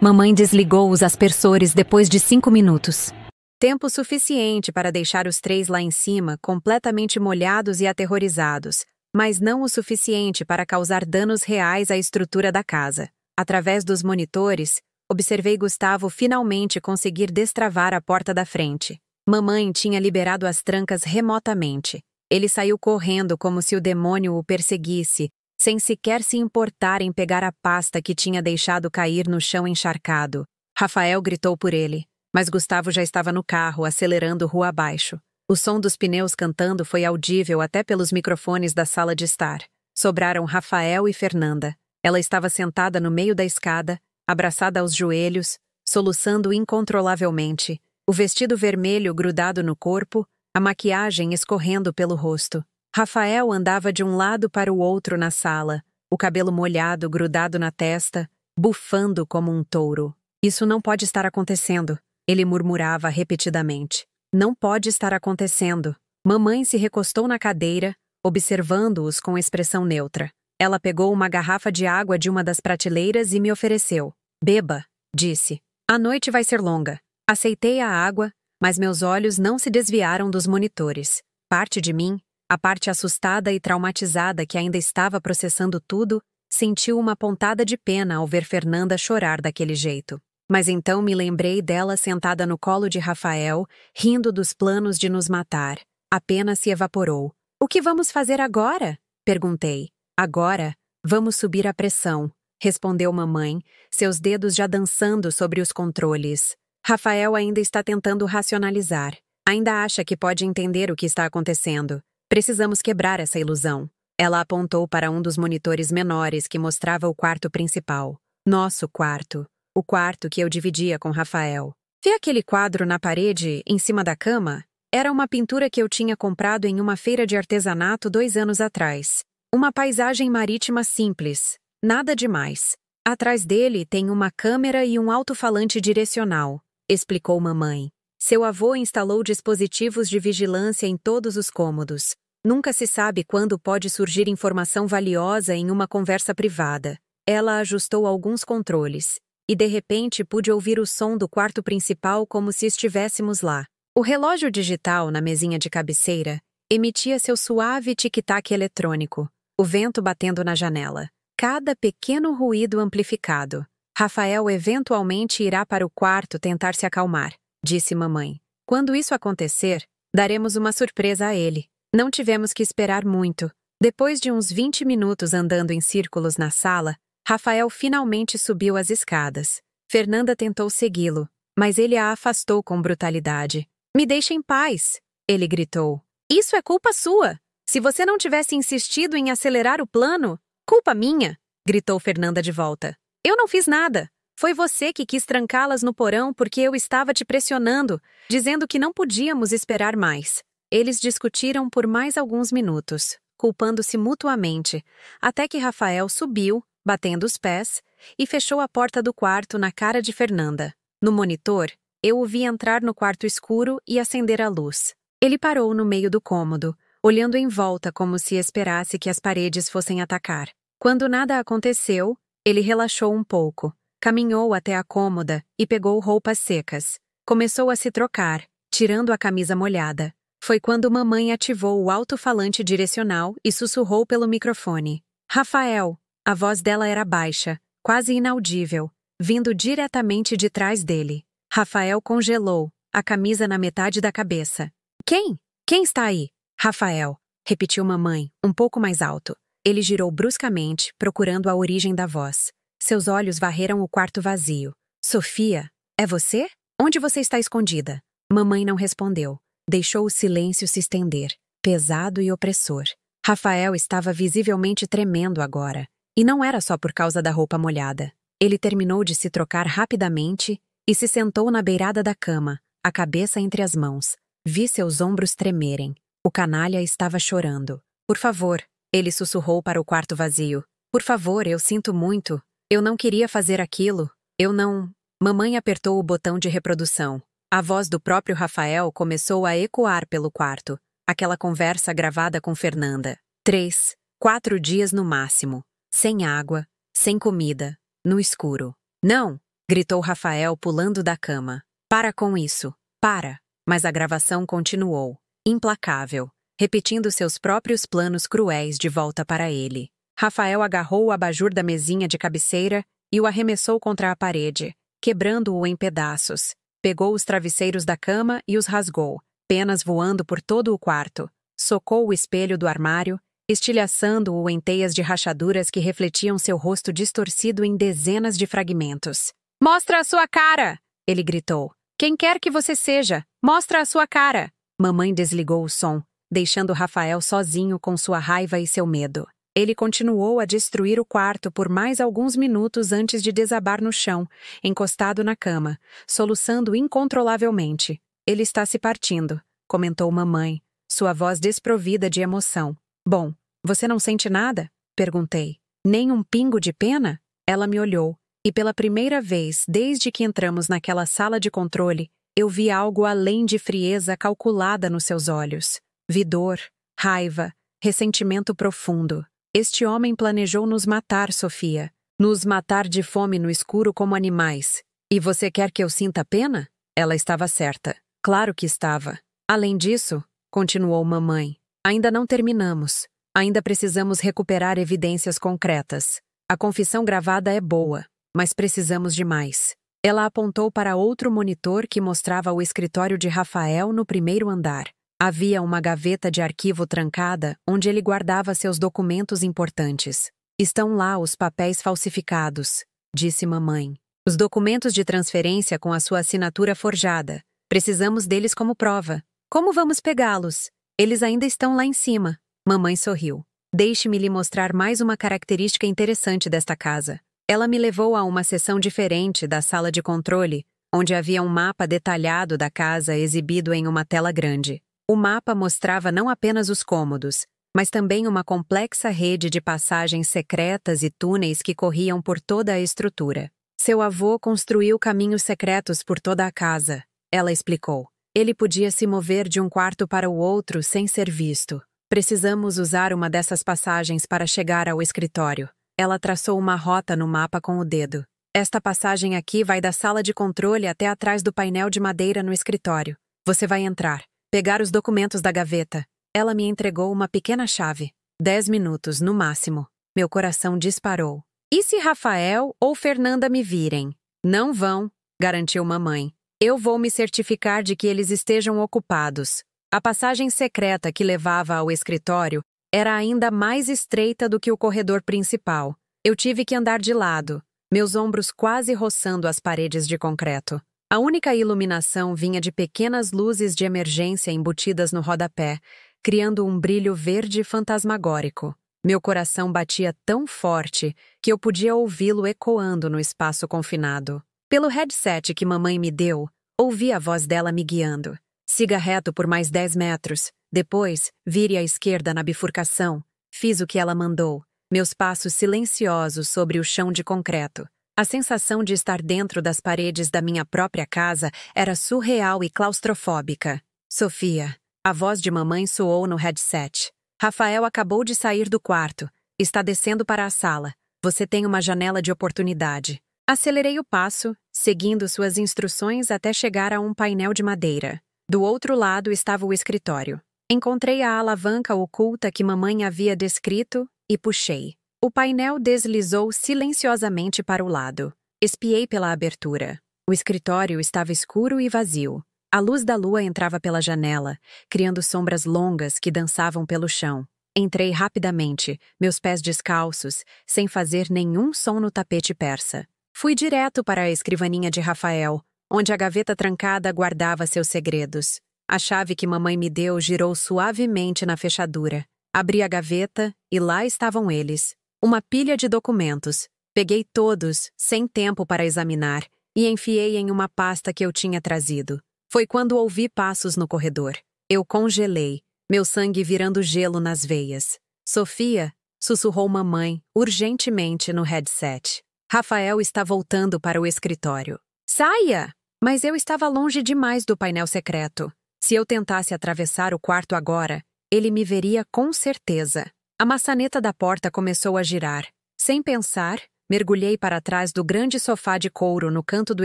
Mamãe desligou os aspersores depois de 5 minutos. Tempo suficiente para deixar os 3 lá em cima completamente molhados e aterrorizados, mas não o suficiente para causar danos reais à estrutura da casa. Através dos monitores, observei Gustavo finalmente conseguir destravar a porta da frente. Mamãe tinha liberado as trancas remotamente. Ele saiu correndo como se o demônio o perseguisse, sem sequer se importar em pegar a pasta que tinha deixado cair no chão encharcado. Rafael gritou por ele, mas Gustavo já estava no carro, acelerando rua abaixo. O som dos pneus cantando foi audível até pelos microfones da sala de estar. Sobraram Rafael e Fernanda. Ela estava sentada no meio da escada, abraçada aos joelhos, soluçando incontrolavelmente, o vestido vermelho grudado no corpo, a maquiagem escorrendo pelo rosto. Rafael andava de um lado para o outro na sala, o cabelo molhado grudado na testa, bufando como um touro. Isso não pode estar acontecendo, ele murmurava repetidamente. Não pode estar acontecendo. Mamãe se recostou na cadeira, observando-os com expressão neutra. Ela pegou uma garrafa de água de uma das prateleiras e me ofereceu. Beba, disse. A noite vai ser longa. Aceitei a água, mas meus olhos não se desviaram dos monitores. Parte de mim, a parte assustada e traumatizada que ainda estava processando tudo, sentiu uma pontada de pena ao ver Fernanda chorar daquele jeito. Mas então me lembrei dela sentada no colo de Rafael, rindo dos planos de nos matar. A pena se evaporou. O que vamos fazer agora? Perguntei. Agora, vamos subir a pressão, respondeu mamãe, seus dedos já dançando sobre os controles. Rafael ainda está tentando racionalizar. Ainda acha que pode entender o que está acontecendo. Precisamos quebrar essa ilusão. Ela apontou para um dos monitores menores que mostrava o quarto principal. Nosso quarto. o quarto que eu dividia com Rafael. Vê aquele quadro na parede, em cima da cama? Era uma pintura que eu tinha comprado em uma feira de artesanato 2 anos atrás. Uma paisagem marítima simples, nada demais. Atrás dele tem uma câmera e um alto-falante direcional, explicou mamãe. Seu avô instalou dispositivos de vigilância em todos os cômodos. Nunca se sabe quando pode surgir informação valiosa em uma conversa privada. Ela ajustou alguns controles. E de repente pude ouvir o som do quarto principal como se estivéssemos lá. O relógio digital na mesinha de cabeceira emitia seu suave tic-tac eletrônico, o vento batendo na janela. Cada pequeno ruído amplificado. Rafael eventualmente irá para o quarto tentar se acalmar, disse mamãe. Quando isso acontecer, daremos uma surpresa a ele. Não tivemos que esperar muito. Depois de uns 20 minutos andando em círculos na sala, Rafael finalmente subiu as escadas. Fernanda tentou segui-lo, mas ele a afastou com brutalidade. Me deixe em paz, ele gritou. Isso é culpa sua. Se você não tivesse insistido em acelerar o plano, culpa minha, gritou Fernanda de volta. Eu não fiz nada. Foi você que quis trancá-las no porão porque eu estava te pressionando, dizendo que não podíamos esperar mais. Eles discutiram por mais alguns minutos, culpando-se mutuamente, até que Rafael subiu, batendo os pés, e fechou a porta do quarto na cara de Fernanda. No monitor, eu o vi entrar no quarto escuro e acender a luz. Ele parou no meio do cômodo, olhando em volta como se esperasse que as paredes fossem atacar. Quando nada aconteceu, ele relaxou um pouco, caminhou até a cômoda e pegou roupas secas. Começou a se trocar, tirando a camisa molhada. Foi quando mamãe ativou o alto-falante direcional e sussurrou pelo microfone. Rafael! A voz dela era baixa, quase inaudível, vindo diretamente de trás dele. Rafael congelou, a camisa na metade da cabeça. Quem? Quem está aí? Rafael, repetiu mamãe, um pouco mais alto. Ele girou bruscamente, procurando a origem da voz. Seus olhos varreram o quarto vazio. Sofia, é você? Onde você está escondida? Mamãe não respondeu. Deixou o silêncio se estender, pesado e opressor. Rafael estava visivelmente tremendo agora. E não era só por causa da roupa molhada. Ele terminou de se trocar rapidamente e se sentou na beirada da cama, a cabeça entre as mãos. Vi seus ombros tremerem. O canalha estava chorando. Por favor, ele sussurrou para o quarto vazio. Por favor, eu sinto muito. Eu não queria fazer aquilo. Eu não... Mamãe apertou o botão de reprodução. A voz do próprio Rafael começou a ecoar pelo quarto. Aquela conversa gravada com Fernanda. 3, 4 dias no máximo. Sem água, sem comida, no escuro. Não! Gritou Rafael pulando da cama. Para com isso. Para! Mas a gravação continuou, implacável, repetindo seus próprios planos cruéis de volta para ele. Rafael agarrou o abajur da mesinha de cabeceira e o arremessou contra a parede, quebrando-o em pedaços. Pegou os travesseiros da cama e os rasgou, penas voando por todo o quarto. Socou o espelho do armário, estilhaçando-o em teias de rachaduras que refletiam seu rosto distorcido em dezenas de fragmentos. Mostra a sua cara! Ele gritou. Quem quer que você seja, mostra a sua cara! Mamãe desligou o som, deixando Rafael sozinho com sua raiva e seu medo. Ele continuou a destruir o quarto por mais alguns minutos antes de desabar no chão, encostado na cama, soluçando incontrolavelmente. Ele está se partindo, comentou mamãe, sua voz desprovida de emoção. Bom, você não sente nada? Perguntei. Nem um pingo de pena? Ela me olhou, e pela primeira vez desde que entramos naquela sala de controle, eu vi algo além de frieza calculada nos seus olhos. Vi dor, raiva, ressentimento profundo. Este homem planejou nos matar, Sofia. Nos matar de fome no escuro como animais. E você quer que eu sinta pena? Ela estava certa. Claro que estava. Além disso, continuou mamãe, ainda não terminamos. Ainda precisamos recuperar evidências concretas. A confissão gravada é boa, mas precisamos de mais. Ela apontou para outro monitor que mostrava o escritório de Rafael no primeiro andar. Havia uma gaveta de arquivo trancada onde ele guardava seus documentos importantes. Estão lá os papéis falsificados, disse mamãe. Os documentos de transferência com a sua assinatura forjada. Precisamos deles como prova. Como vamos pegá-los? Eles ainda estão lá em cima. Mamãe sorriu. Deixe-me lhe mostrar mais uma característica interessante desta casa. Ela me levou a uma seção diferente da sala de controle, onde havia um mapa detalhado da casa exibido em uma tela grande. O mapa mostrava não apenas os cômodos, mas também uma complexa rede de passagens secretas e túneis que corriam por toda a estrutura. Seu avô construiu caminhos secretos por toda a casa, ela explicou. Ele podia se mover de um quarto para o outro sem ser visto. Precisamos usar uma dessas passagens para chegar ao escritório. Ela traçou uma rota no mapa com o dedo. Esta passagem aqui vai da sala de controle até atrás do painel de madeira no escritório. Você vai entrar, pegar os documentos da gaveta. Ela me entregou uma pequena chave. 10 minutos, no máximo. Meu coração disparou. E se Rafael ou Fernanda me virem? Não vão, garantiu mamãe. Eu vou me certificar de que eles estejam ocupados. A passagem secreta que levava ao escritório era ainda mais estreita do que o corredor principal. Eu tive que andar de lado, meus ombros quase roçando as paredes de concreto. A única iluminação vinha de pequenas luzes de emergência embutidas no rodapé, criando um brilho verde fantasmagórico. Meu coração batia tão forte que eu podia ouvi-lo ecoando no espaço confinado. Pelo headset que mamãe me deu, ouvi a voz dela me guiando. Siga reto por mais 10 metros. Depois, vire à esquerda na bifurcação. Fiz o que ela mandou. Meus passos silenciosos sobre o chão de concreto. A sensação de estar dentro das paredes da minha própria casa era surreal e claustrofóbica. Sofia. A voz de mamãe soou no headset. Rafael acabou de sair do quarto. Está descendo para a sala. Você tem uma janela de oportunidade. Acelerei o passo, seguindo suas instruções até chegar a um painel de madeira. Do outro lado estava o escritório. Encontrei a alavanca oculta que mamãe havia descrito e puxei. O painel deslizou silenciosamente para o lado. Espiei pela abertura. O escritório estava escuro e vazio. A luz da lua entrava pela janela, criando sombras longas que dançavam pelo chão. Entrei rapidamente, meus pés descalços, sem fazer nenhum som no tapete persa. Fui direto para a escrivaninha de Rafael, onde a gaveta trancada guardava seus segredos. A chave que mamãe me deu girou suavemente na fechadura. Abri a gaveta e lá estavam eles. Uma pilha de documentos. Peguei todos, sem tempo para examinar, e enfiei em uma pasta que eu tinha trazido. Foi quando ouvi passos no corredor. Eu congelei, meu sangue virando gelo nas veias. Sofia, sussurrou mamãe, urgentemente no headset. Rafael está voltando para o escritório. Saia! Mas eu estava longe demais do painel secreto. Se eu tentasse atravessar o quarto agora, ele me veria com certeza. A maçaneta da porta começou a girar. Sem pensar, mergulhei para trás do grande sofá de couro no canto do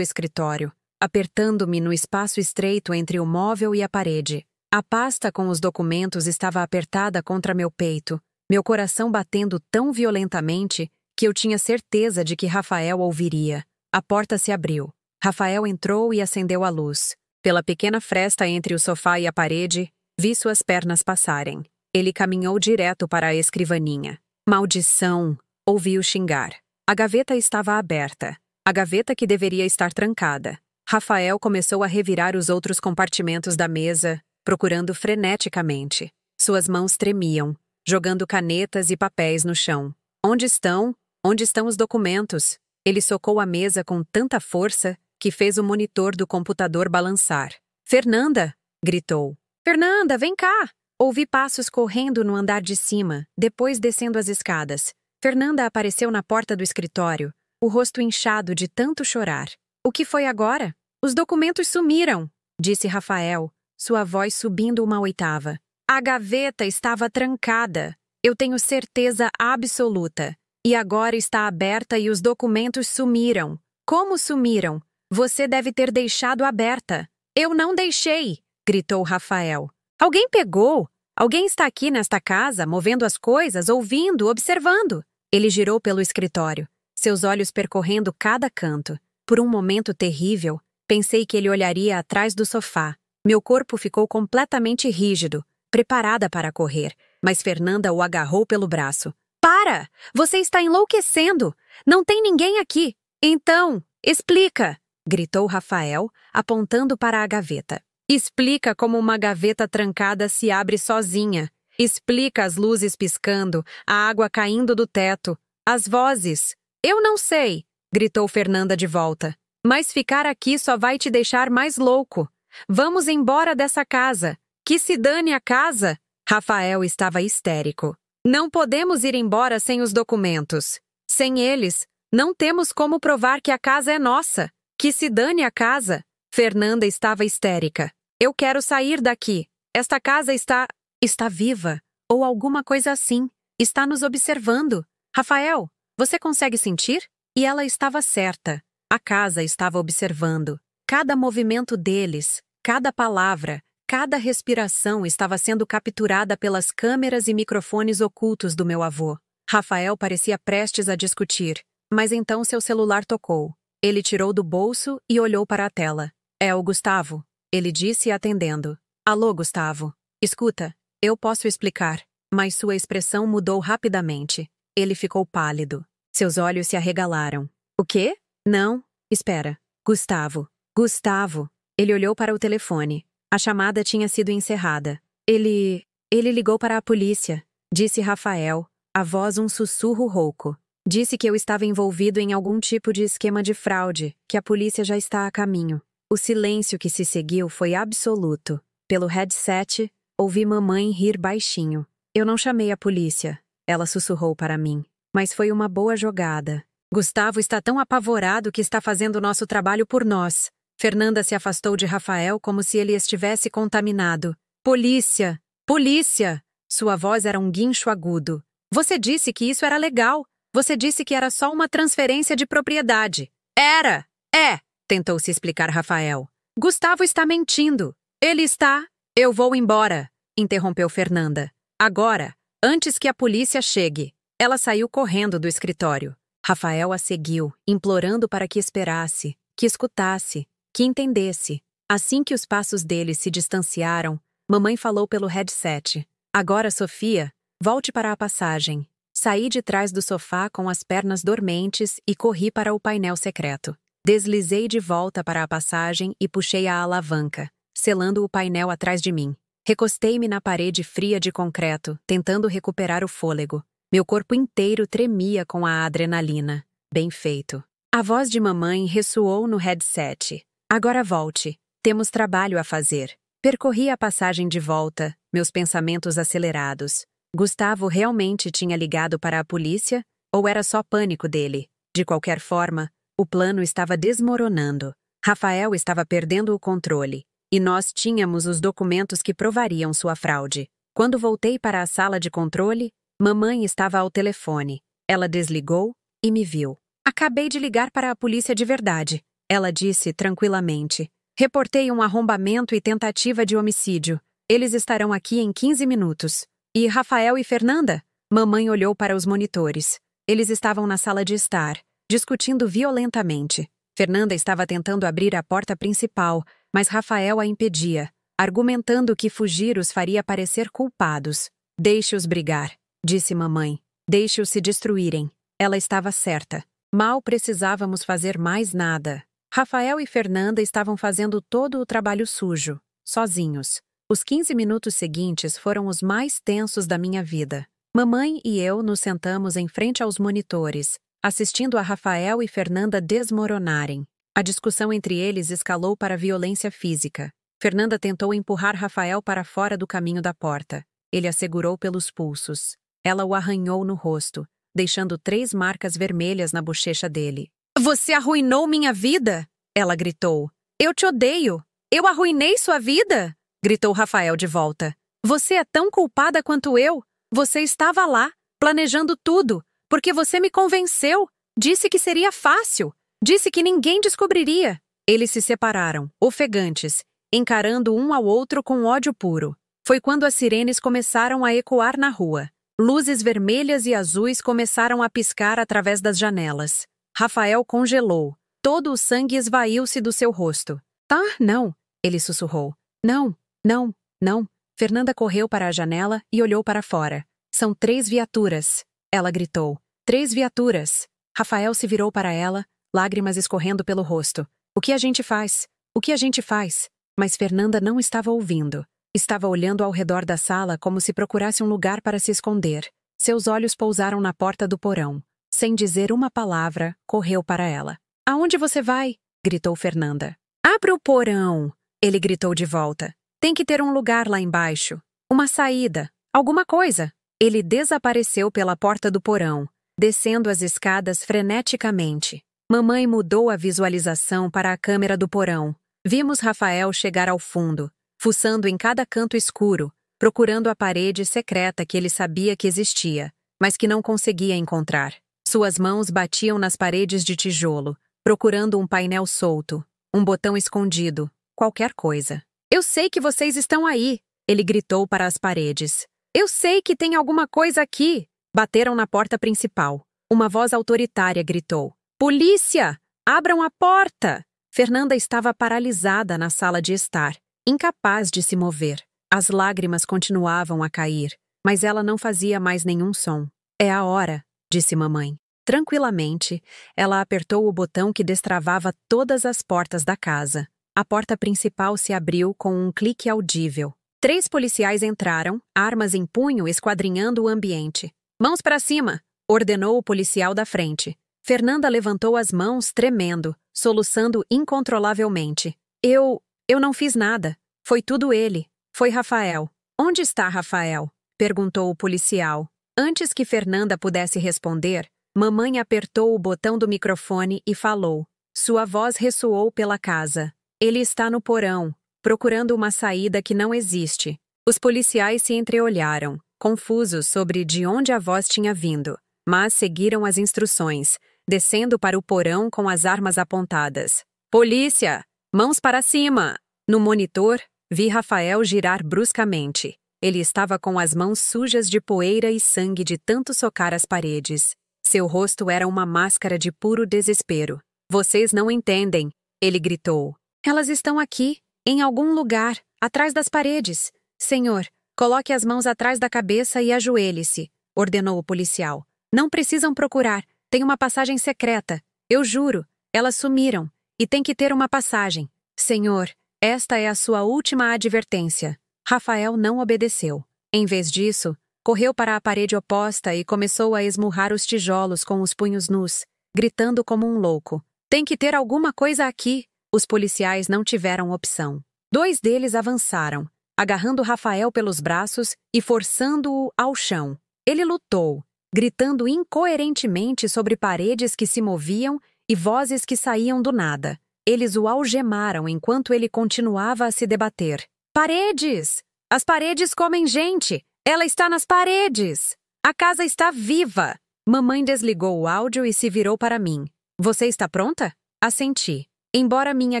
escritório, apertando-me no espaço estreito entre o móvel e a parede. A pasta com os documentos estava apertada contra meu peito, meu coração batendo tão violentamente que eu tinha certeza de que Rafael ouviria. A porta se abriu. Rafael entrou e acendeu a luz. Pela pequena fresta entre o sofá e a parede, vi suas pernas passarem. Ele caminhou direto para a escrivaninha. Maldição! Ouvi-o xingar. A gaveta estava aberta. A gaveta que deveria estar trancada. Rafael começou a revirar os outros compartimentos da mesa, procurando freneticamente. Suas mãos tremiam, jogando canetas e papéis no chão. Onde estão? Onde estão os documentos? Ele socou a mesa com tanta força que fez o monitor do computador balançar. Fernanda! Gritou. Fernanda, vem cá! Ouvi passos correndo no andar de cima, depois descendo as escadas. Fernanda apareceu na porta do escritório, o rosto inchado de tanto chorar. O que foi agora? Os documentos sumiram, disse Rafael, sua voz subindo uma oitava. A gaveta estava trancada. Eu tenho certeza absoluta. E agora está aberta e os documentos sumiram. Como sumiram? Você deve ter deixado aberta. Eu não deixei, gritou Rafael. Alguém pegou? Alguém está aqui nesta casa, movendo as coisas, ouvindo, observando. Ele girou pelo escritório, seus olhos percorrendo cada canto. Por um momento terrível, pensei que ele olharia atrás do sofá. Meu corpo ficou completamente rígido, preparada para correr, mas Fernanda o agarrou pelo braço. Para! Você está enlouquecendo! Não tem ninguém aqui! Então, explica! Gritou Rafael, apontando para a gaveta. Explica como uma gaveta trancada se abre sozinha. Explica as luzes piscando, a água caindo do teto, as vozes. Eu não sei, gritou Fernanda de volta. Mas ficar aqui só vai te deixar mais louco. Vamos embora dessa casa. Que se dane a casa. Rafael estava histérico. Não podemos ir embora sem os documentos. Sem eles, não temos como provar que a casa é nossa. Que se dane a casa. Fernanda estava histérica. Eu quero sair daqui. Esta casa está viva. Ou alguma coisa assim. Está nos observando. Rafael, você consegue sentir? E ela estava certa. A casa estava observando. Cada movimento deles, cada palavra, cada respiração estava sendo capturada pelas câmeras e microfones ocultos do meu avô. Rafael parecia prestes a discutir, mas então seu celular tocou. Ele tirou do bolso e olhou para a tela. É o Gustavo, ele disse atendendo. Alô, Gustavo. Escuta, eu posso explicar, mas sua expressão mudou rapidamente. Ele ficou pálido. Seus olhos se arregalaram. O quê? Não, espera. Gustavo. Gustavo. Ele olhou para o telefone. A chamada tinha sido encerrada. Ele ligou para a polícia, disse Rafael, a voz um sussurro rouco. Disse que eu estava envolvido em algum tipo de esquema de fraude, que a polícia já está a caminho. O silêncio que se seguiu foi absoluto. Pelo headset, ouvi mamãe rir baixinho. Eu não chamei a polícia, ela sussurrou para mim. Mas foi uma boa jogada. Gustavo está tão apavorado que está fazendo nosso trabalho por nós. Fernanda se afastou de Rafael como se ele estivesse contaminado. Polícia! Polícia! Sua voz era um guincho agudo. Você disse que isso era legal. Você disse que era só uma transferência de propriedade. Era! É! Tentou se explicar Rafael. Gustavo está mentindo. Ele está... Eu vou embora, interrompeu Fernanda. Agora, antes que a polícia chegue. Ela saiu correndo do escritório. Rafael a seguiu, implorando para que esperasse, que escutasse, que entendesse. Assim que os passos deles se distanciaram, mamãe falou pelo headset. Agora, Sofia, volte para a passagem. Saí de trás do sofá com as pernas dormentes e corri para o painel secreto. Deslizei de volta para a passagem e puxei a alavanca, selando o painel atrás de mim. Recostei-me na parede fria de concreto, tentando recuperar o fôlego. Meu corpo inteiro tremia com a adrenalina. Bem feito. A voz de mamãe ressoou no headset. Agora volte. Temos trabalho a fazer. Percorri a passagem de volta, meus pensamentos acelerados. Gustavo realmente tinha ligado para a polícia? Ou era só pânico dele? De qualquer forma, o plano estava desmoronando. Rafael estava perdendo o controle. E nós tínhamos os documentos que provariam sua fraude. Quando voltei para a sala de controle, mamãe estava ao telefone. Ela desligou e me viu. Acabei de ligar para a polícia de verdade, ela disse tranquilamente. Reportei um arrombamento e tentativa de homicídio. Eles estarão aqui em 15 minutos. E Rafael e Fernanda? Mamãe olhou para os monitores. Eles estavam na sala de estar, discutindo violentamente. Fernanda estava tentando abrir a porta principal, mas Rafael a impedia, argumentando que fugir os faria parecer culpados. Deixe-os brigar, disse mamãe. Deixe-os se destruírem. Ela estava certa. Mal precisávamos fazer mais nada. Rafael e Fernanda estavam fazendo todo o trabalho sujo, sozinhos. Os 15 minutos seguintes foram os mais tensos da minha vida. Mamãe e eu nos sentamos em frente aos monitores, assistindo a Rafael e Fernanda desmoronarem. A discussão entre eles escalou para violência física. Fernanda tentou empurrar Rafael para fora do caminho da porta. Ele a segurou pelos pulsos. Ela o arranhou no rosto, deixando 3 marcas vermelhas na bochecha dele. Você arruinou minha vida? Ela gritou. Eu te odeio. Eu arruinei sua vida? Gritou Rafael de volta. Você é tão culpada quanto eu. Você estava lá, planejando tudo, porque você me convenceu. Disse que seria fácil. Disse que ninguém descobriria. Eles se separaram, ofegantes, encarando um ao outro com ódio puro. Foi quando as sirenes começaram a ecoar na rua. Luzes vermelhas e azuis começaram a piscar através das janelas. Rafael congelou. Todo o sangue esvaiu-se do seu rosto. Tá, não, ele sussurrou. Não, não, não. Fernanda correu para a janela e olhou para fora. São 3 viaturas, ela gritou. 3 viaturas. Rafael se virou para ela, lágrimas escorrendo pelo rosto. O que a gente faz? O que a gente faz? Mas Fernanda não estava ouvindo. Estava olhando ao redor da sala como se procurasse um lugar para se esconder. Seus olhos pousaram na porta do porão. sem dizer uma palavra, correu para ela. Aonde você vai? Gritou Fernanda. Abra o porão! Ele gritou de volta. Tem que ter um lugar lá embaixo. Uma saída. Alguma coisa. Ele desapareceu pela porta do porão, descendo as escadas freneticamente. Mamãe mudou a visualização para a câmera do porão. Vimos Rafael chegar ao fundo, fuçando em cada canto escuro, procurando a parede secreta que ele sabia que existia, mas que não conseguia encontrar. Suas mãos batiam nas paredes de tijolo, procurando um painel solto, um botão escondido, qualquer coisa. Eu sei que vocês estão aí! Ele gritou para as paredes. Eu sei que tem alguma coisa aqui! Bateram na porta principal. Uma voz autoritária gritou. Polícia! Abram a porta! Fernanda estava paralisada na sala de estar, incapaz de se mover. As lágrimas continuavam a cair, mas ela não fazia mais nenhum som. É a hora, disse mamãe. Tranquilamente, ela apertou o botão que destravava todas as portas da casa. A porta principal se abriu com um clique audível. 3 policiais entraram, armas em punho, esquadrinhando o ambiente. Mãos para cima! Ordenou o policial da frente. Fernanda levantou as mãos, tremendo, soluçando incontrolavelmente. Eu não fiz nada. Foi tudo ele. Foi Rafael. Onde está Rafael? Perguntou o policial. Antes que Fernanda pudesse responder, mamãe apertou o botão do microfone e falou. Sua voz ressoou pela casa. Ele está no porão, procurando uma saída que não existe. Os policiais se entreolharam, confusos sobre de onde a voz tinha vindo, mas seguiram as instruções, descendo para o porão com as armas apontadas. Polícia! Mãos para cima! No monitor, vi Rafael girar bruscamente. Ele estava com as mãos sujas de poeira e sangue de tanto socar as paredes. Seu rosto era uma máscara de puro desespero. Vocês não entendem, ele gritou. Elas estão aqui, em algum lugar, atrás das paredes. Senhor, coloque as mãos atrás da cabeça e ajoelhe-se, ordenou o policial. Não precisam procurar, tem uma passagem secreta. Eu juro, elas sumiram, e tem que ter uma passagem. Senhor, esta é a sua última advertência. Rafael não obedeceu. Em vez disso, correu para a parede oposta e começou a esmurrar os tijolos com os punhos nus, gritando como um louco. Tem que ter alguma coisa aqui. Os policiais não tiveram opção. 2 deles avançaram, agarrando Rafael pelos braços e forçando-o ao chão. Ele lutou, gritando incoerentemente sobre paredes que se moviam e vozes que saíam do nada. Eles o algemaram enquanto ele continuava a se debater. Paredes! As paredes comem gente! Ela está nas paredes! A casa está viva! Mamãe desligou o áudio e se virou para mim. Você está pronta? Assenti. Embora minha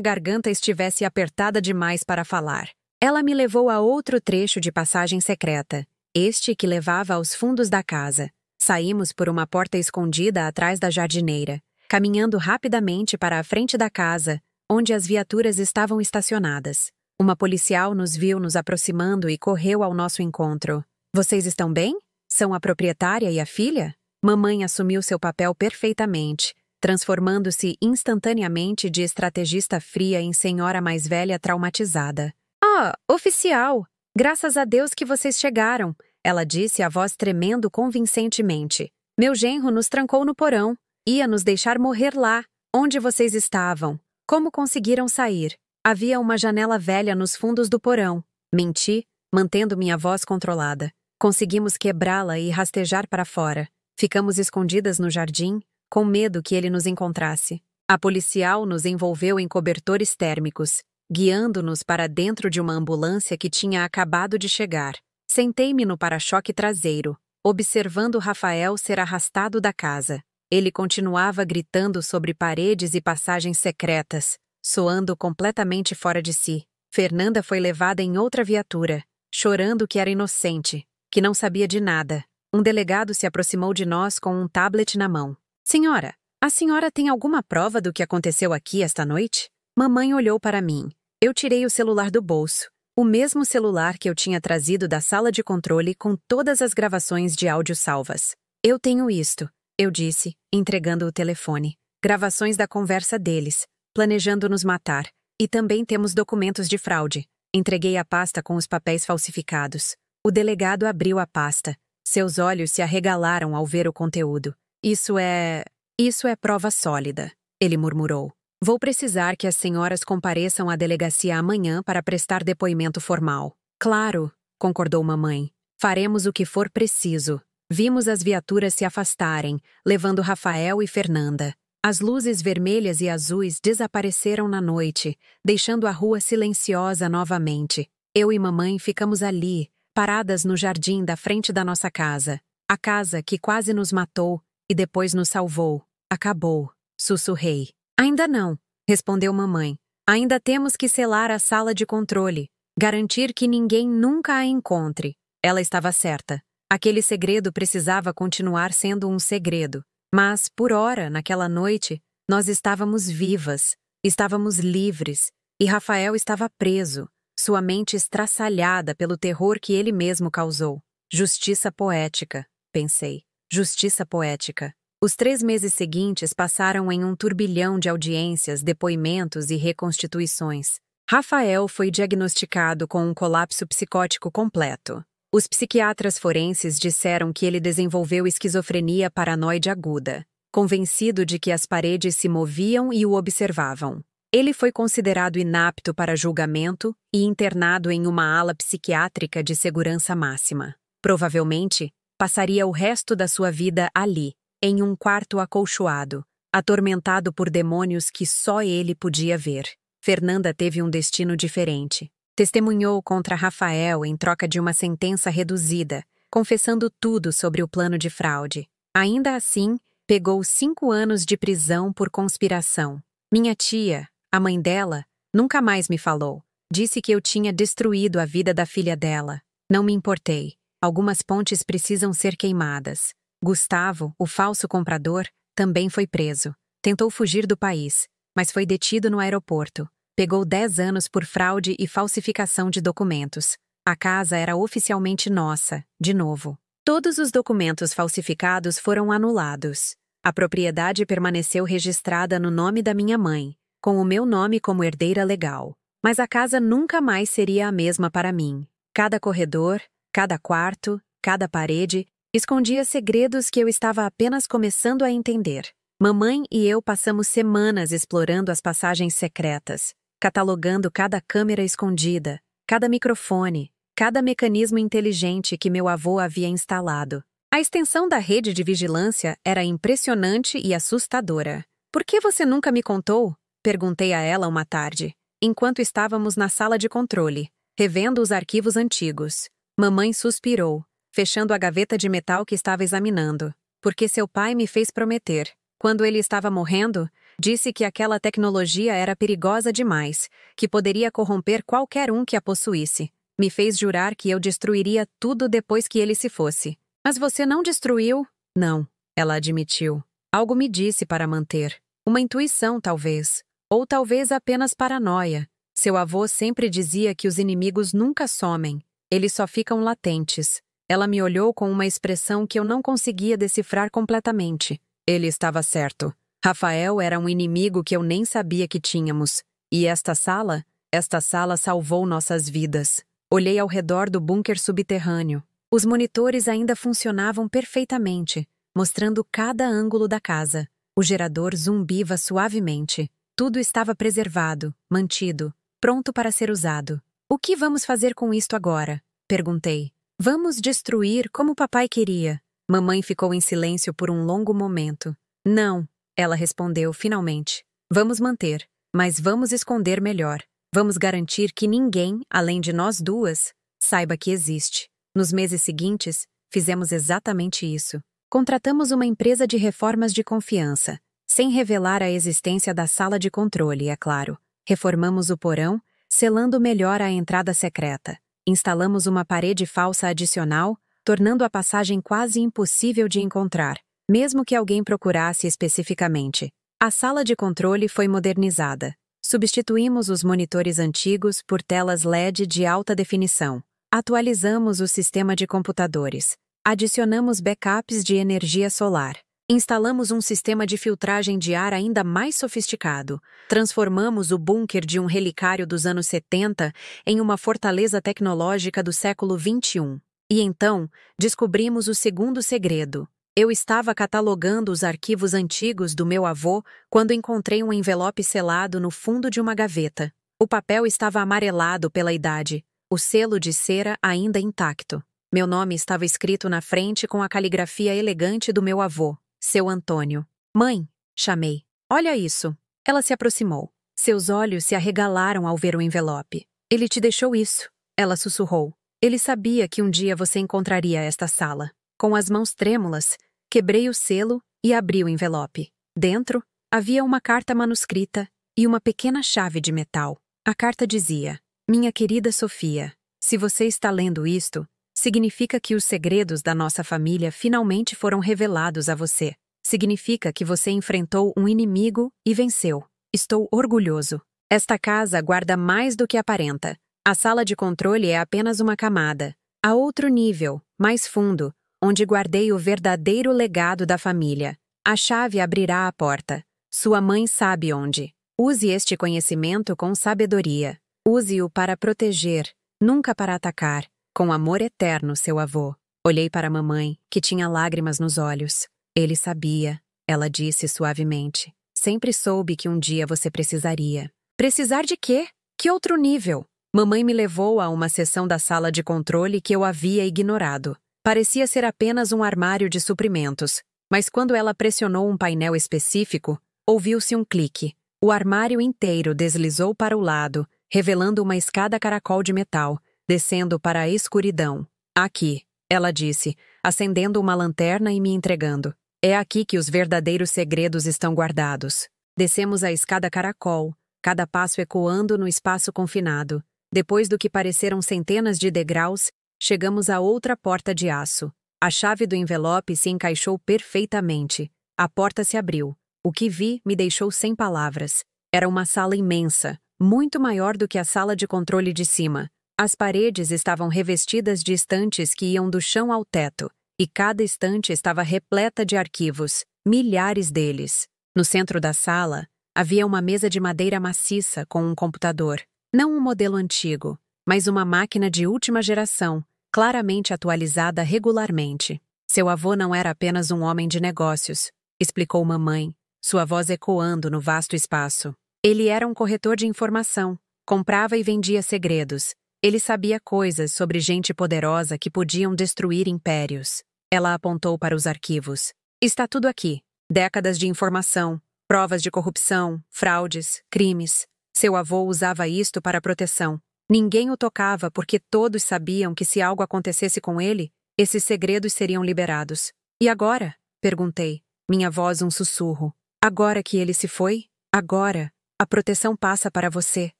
garganta estivesse apertada demais para falar. Ela me levou a outro trecho de passagem secreta, este que levava aos fundos da casa. Saímos por uma porta escondida atrás da jardineira, caminhando rapidamente para a frente da casa, onde as viaturas estavam estacionadas. Uma policial nos viu nos aproximando e correu ao nosso encontro. Vocês estão bem? São a proprietária e a filha? Mamãe assumiu seu papel perfeitamente, transformando-se instantaneamente de estrategista fria em senhora mais velha traumatizada. Ah, oficial! Graças a Deus que vocês chegaram, ela disse, a voz tremendo convincentemente. Meu genro nos trancou no porão. Ia nos deixar morrer lá. Onde vocês estavam? Como conseguiram sair? Havia uma janela velha nos fundos do porão. Menti, mantendo minha voz controlada. Conseguimos quebrá-la e rastejar para fora. Ficamos escondidas no jardim, com medo que ele nos encontrasse. A policial nos envolveu em cobertores térmicos, guiando-nos para dentro de uma ambulância que tinha acabado de chegar. Sentei-me no para-choque traseiro, observando Rafael ser arrastado da casa. Ele continuava gritando sobre paredes e passagens secretas, soando completamente fora de si. Fernanda foi levada em outra viatura, chorando que era inocente, que não sabia de nada. Um delegado se aproximou de nós com um tablet na mão. Senhora, a senhora tem alguma prova do que aconteceu aqui esta noite? Mamãe olhou para mim. Eu tirei o celular do bolso. O mesmo celular que eu tinha trazido da sala de controle com todas as gravações de áudio salvas. Eu tenho isto, eu disse, entregando o telefone. Gravações da conversa deles, planejando nos matar. E também temos documentos de fraude. Entreguei a pasta com os papéis falsificados. O delegado abriu a pasta. Seus olhos se arregalaram ao ver o conteúdo. Isso é... Isso é prova sólida, ele murmurou. Vou precisar que as senhoras compareçam à delegacia amanhã para prestar depoimento formal. Claro, concordou mamãe. Faremos o que for preciso. Vimos as viaturas se afastarem, levando Rafael e Fernanda. As luzes vermelhas e azuis desapareceram na noite, deixando a rua silenciosa novamente. Eu e mamãe ficamos ali, paradas no jardim da frente da nossa casa. A casa que quase nos matou e depois nos salvou. Acabou, sussurrei. Ainda não, respondeu mamãe. Ainda temos que selar a sala de controle, garantir que ninguém nunca a encontre. Ela estava certa. Aquele segredo precisava continuar sendo um segredo. Mas, por ora, naquela noite, nós estávamos vivas, estávamos livres, e Rafael estava preso, sua mente estraçalhada pelo terror que ele mesmo causou. Justiça poética, pensei. Justiça poética. Os 3 meses seguintes passaram em um turbilhão de audiências, depoimentos e reconstituições. Rafael foi diagnosticado com um colapso psicótico completo. Os psiquiatras forenses disseram que ele desenvolveu esquizofrenia paranoide aguda, convencido de que as paredes se moviam e o observavam. Ele foi considerado inapto para julgamento e internado em uma ala psiquiátrica de segurança máxima. Provavelmente, passaria o resto da sua vida ali, em um quarto acolchoado, atormentado por demônios que só ele podia ver. Fernanda teve um destino diferente. Testemunhou contra Rafael em troca de uma sentença reduzida, confessando tudo sobre o plano de fraude. Ainda assim, pegou 5 anos de prisão por conspiração. Minha tia, a mãe dela, nunca mais me falou. Disse que eu tinha destruído a vida da filha dela. Não me importei. Algumas pontes precisam ser queimadas. Gustavo, o falso comprador, também foi preso. Tentou fugir do país, mas foi detido no aeroporto. Pegou 10 anos por fraude e falsificação de documentos. A casa era oficialmente nossa, de novo. Todos os documentos falsificados foram anulados. A propriedade permaneceu registrada no nome da minha mãe, com o meu nome como herdeira legal. Mas a casa nunca mais seria a mesma para mim. Cada corredor, cada quarto, cada parede, escondia segredos que eu estava apenas começando a entender. Mamãe e eu passamos semanas explorando as passagens secretas, catalogando cada câmera escondida, cada microfone, cada mecanismo inteligente que meu avô havia instalado. A extensão da rede de vigilância era impressionante e assustadora. "Por que você nunca me contou?" perguntei a ela uma tarde, enquanto estávamos na sala de controle, revendo os arquivos antigos. Mamãe suspirou, fechando a gaveta de metal que estava examinando. "Porque seu pai me fez prometer. Quando ele estava morrendo, disse que aquela tecnologia era perigosa demais, que poderia corromper qualquer um que a possuísse. Me fez jurar que eu destruiria tudo depois que ele se fosse. Mas você não destruiu?" "Não", ela admitiu. "Algo me disse para manter. Uma intuição, talvez. Ou talvez apenas paranoia. Seu avô sempre dizia que os inimigos nunca somem. Eles só ficam latentes." Ela me olhou com uma expressão que eu não conseguia decifrar completamente. Ele estava certo. Rafael era um inimigo que eu nem sabia que tínhamos. E esta sala salvou nossas vidas. Olhei ao redor do bunker subterrâneo. Os monitores ainda funcionavam perfeitamente, mostrando cada ângulo da casa. O gerador zumbiva suavemente. Tudo estava preservado, mantido, pronto para ser usado. "O que vamos fazer com isto agora?" perguntei. "Vamos destruir como papai queria." Mamãe ficou em silêncio por um longo momento. "Não", ela respondeu finalmente. "Vamos manter, mas vamos esconder melhor. Vamos garantir que ninguém, além de nós duas, saiba que existe." Nos meses seguintes, fizemos exatamente isso. Contratamos uma empresa de reformas de confiança, sem revelar a existência da sala de controle, é claro. Reformamos o porão, selando melhor a entrada secreta. Instalamos uma parede falsa adicional, tornando a passagem quase impossível de encontrar, mesmo que alguém procurasse especificamente. A sala de controle foi modernizada. Substituímos os monitores antigos por telas LED de alta definição. Atualizamos o sistema de computadores. Adicionamos backups de energia solar. Instalamos um sistema de filtragem de ar ainda mais sofisticado. Transformamos o bunker de um relicário dos anos 70 em uma fortaleza tecnológica do século XXI. E então, descobrimos o segundo segredo. Eu estava catalogando os arquivos antigos do meu avô quando encontrei um envelope selado no fundo de uma gaveta. O papel estava amarelado pela idade, o selo de cera ainda intacto. Meu nome estava escrito na frente com a caligrafia elegante do meu avô, seu Antônio. Mãe, chamei. Olha isso. Ela se aproximou. Seus olhos se arregalaram ao ver o envelope. Ele te deixou isso, ela sussurrou. Ele sabia que um dia você encontraria esta sala. Com as mãos trêmulas, quebrei o selo e abri o envelope. Dentro, havia uma carta manuscrita e uma pequena chave de metal. A carta dizia: Minha querida Sofia, se você está lendo isto, significa que os segredos da nossa família finalmente foram revelados a você. Significa que você enfrentou um inimigo e venceu. Estou orgulhoso. Esta casa guarda mais do que aparenta. A sala de controle é apenas uma camada. Há outro nível, mais fundo, onde guardei o verdadeiro legado da família. A chave abrirá a porta. Sua mãe sabe onde. Use este conhecimento com sabedoria. Use-o para proteger, nunca para atacar. Com amor eterno, seu avô. Olhei para a mamãe, que tinha lágrimas nos olhos. Ele sabia, ela disse suavemente. Sempre soube que um dia você precisaria. Precisar de quê? Que outro nível? Mamãe me levou a uma seção da sala de controle que eu havia ignorado. Parecia ser apenas um armário de suprimentos, mas quando ela pressionou um painel específico, ouviu-se um clique. O armário inteiro deslizou para o lado, revelando uma escada caracol de metal, descendo para a escuridão. Aqui, ela disse, acendendo uma lanterna e me entregando. É aqui que os verdadeiros segredos estão guardados. Descemos a escada caracol, cada passo ecoando no espaço confinado. Depois do que pareceram centenas de degraus, chegamos a outra porta de aço. A chave do envelope se encaixou perfeitamente. A porta se abriu. O que vi me deixou sem palavras. Era uma sala imensa, muito maior do que a sala de controle de cima. As paredes estavam revestidas de estantes que iam do chão ao teto, e cada estante estava repleta de arquivos, milhares deles. No centro da sala, havia uma mesa de madeira maciça com um computador. Não um modelo antigo, mas uma máquina de última geração, claramente atualizada regularmente. Seu avô não era apenas um homem de negócios, explicou mamãe, sua voz ecoando no vasto espaço. Ele era um corretor de informação, comprava e vendia segredos. Ele sabia coisas sobre gente poderosa que podiam destruir impérios. Ela apontou para os arquivos. Está tudo aqui. Décadas de informação, provas de corrupção, fraudes, crimes. Seu avô usava isto para proteção. Ninguém o tocava porque todos sabiam que se algo acontecesse com ele, esses segredos seriam liberados. E agora? Perguntei. Minha voz um sussurro. Agora que ele se foi? Agora. A proteção passa para você,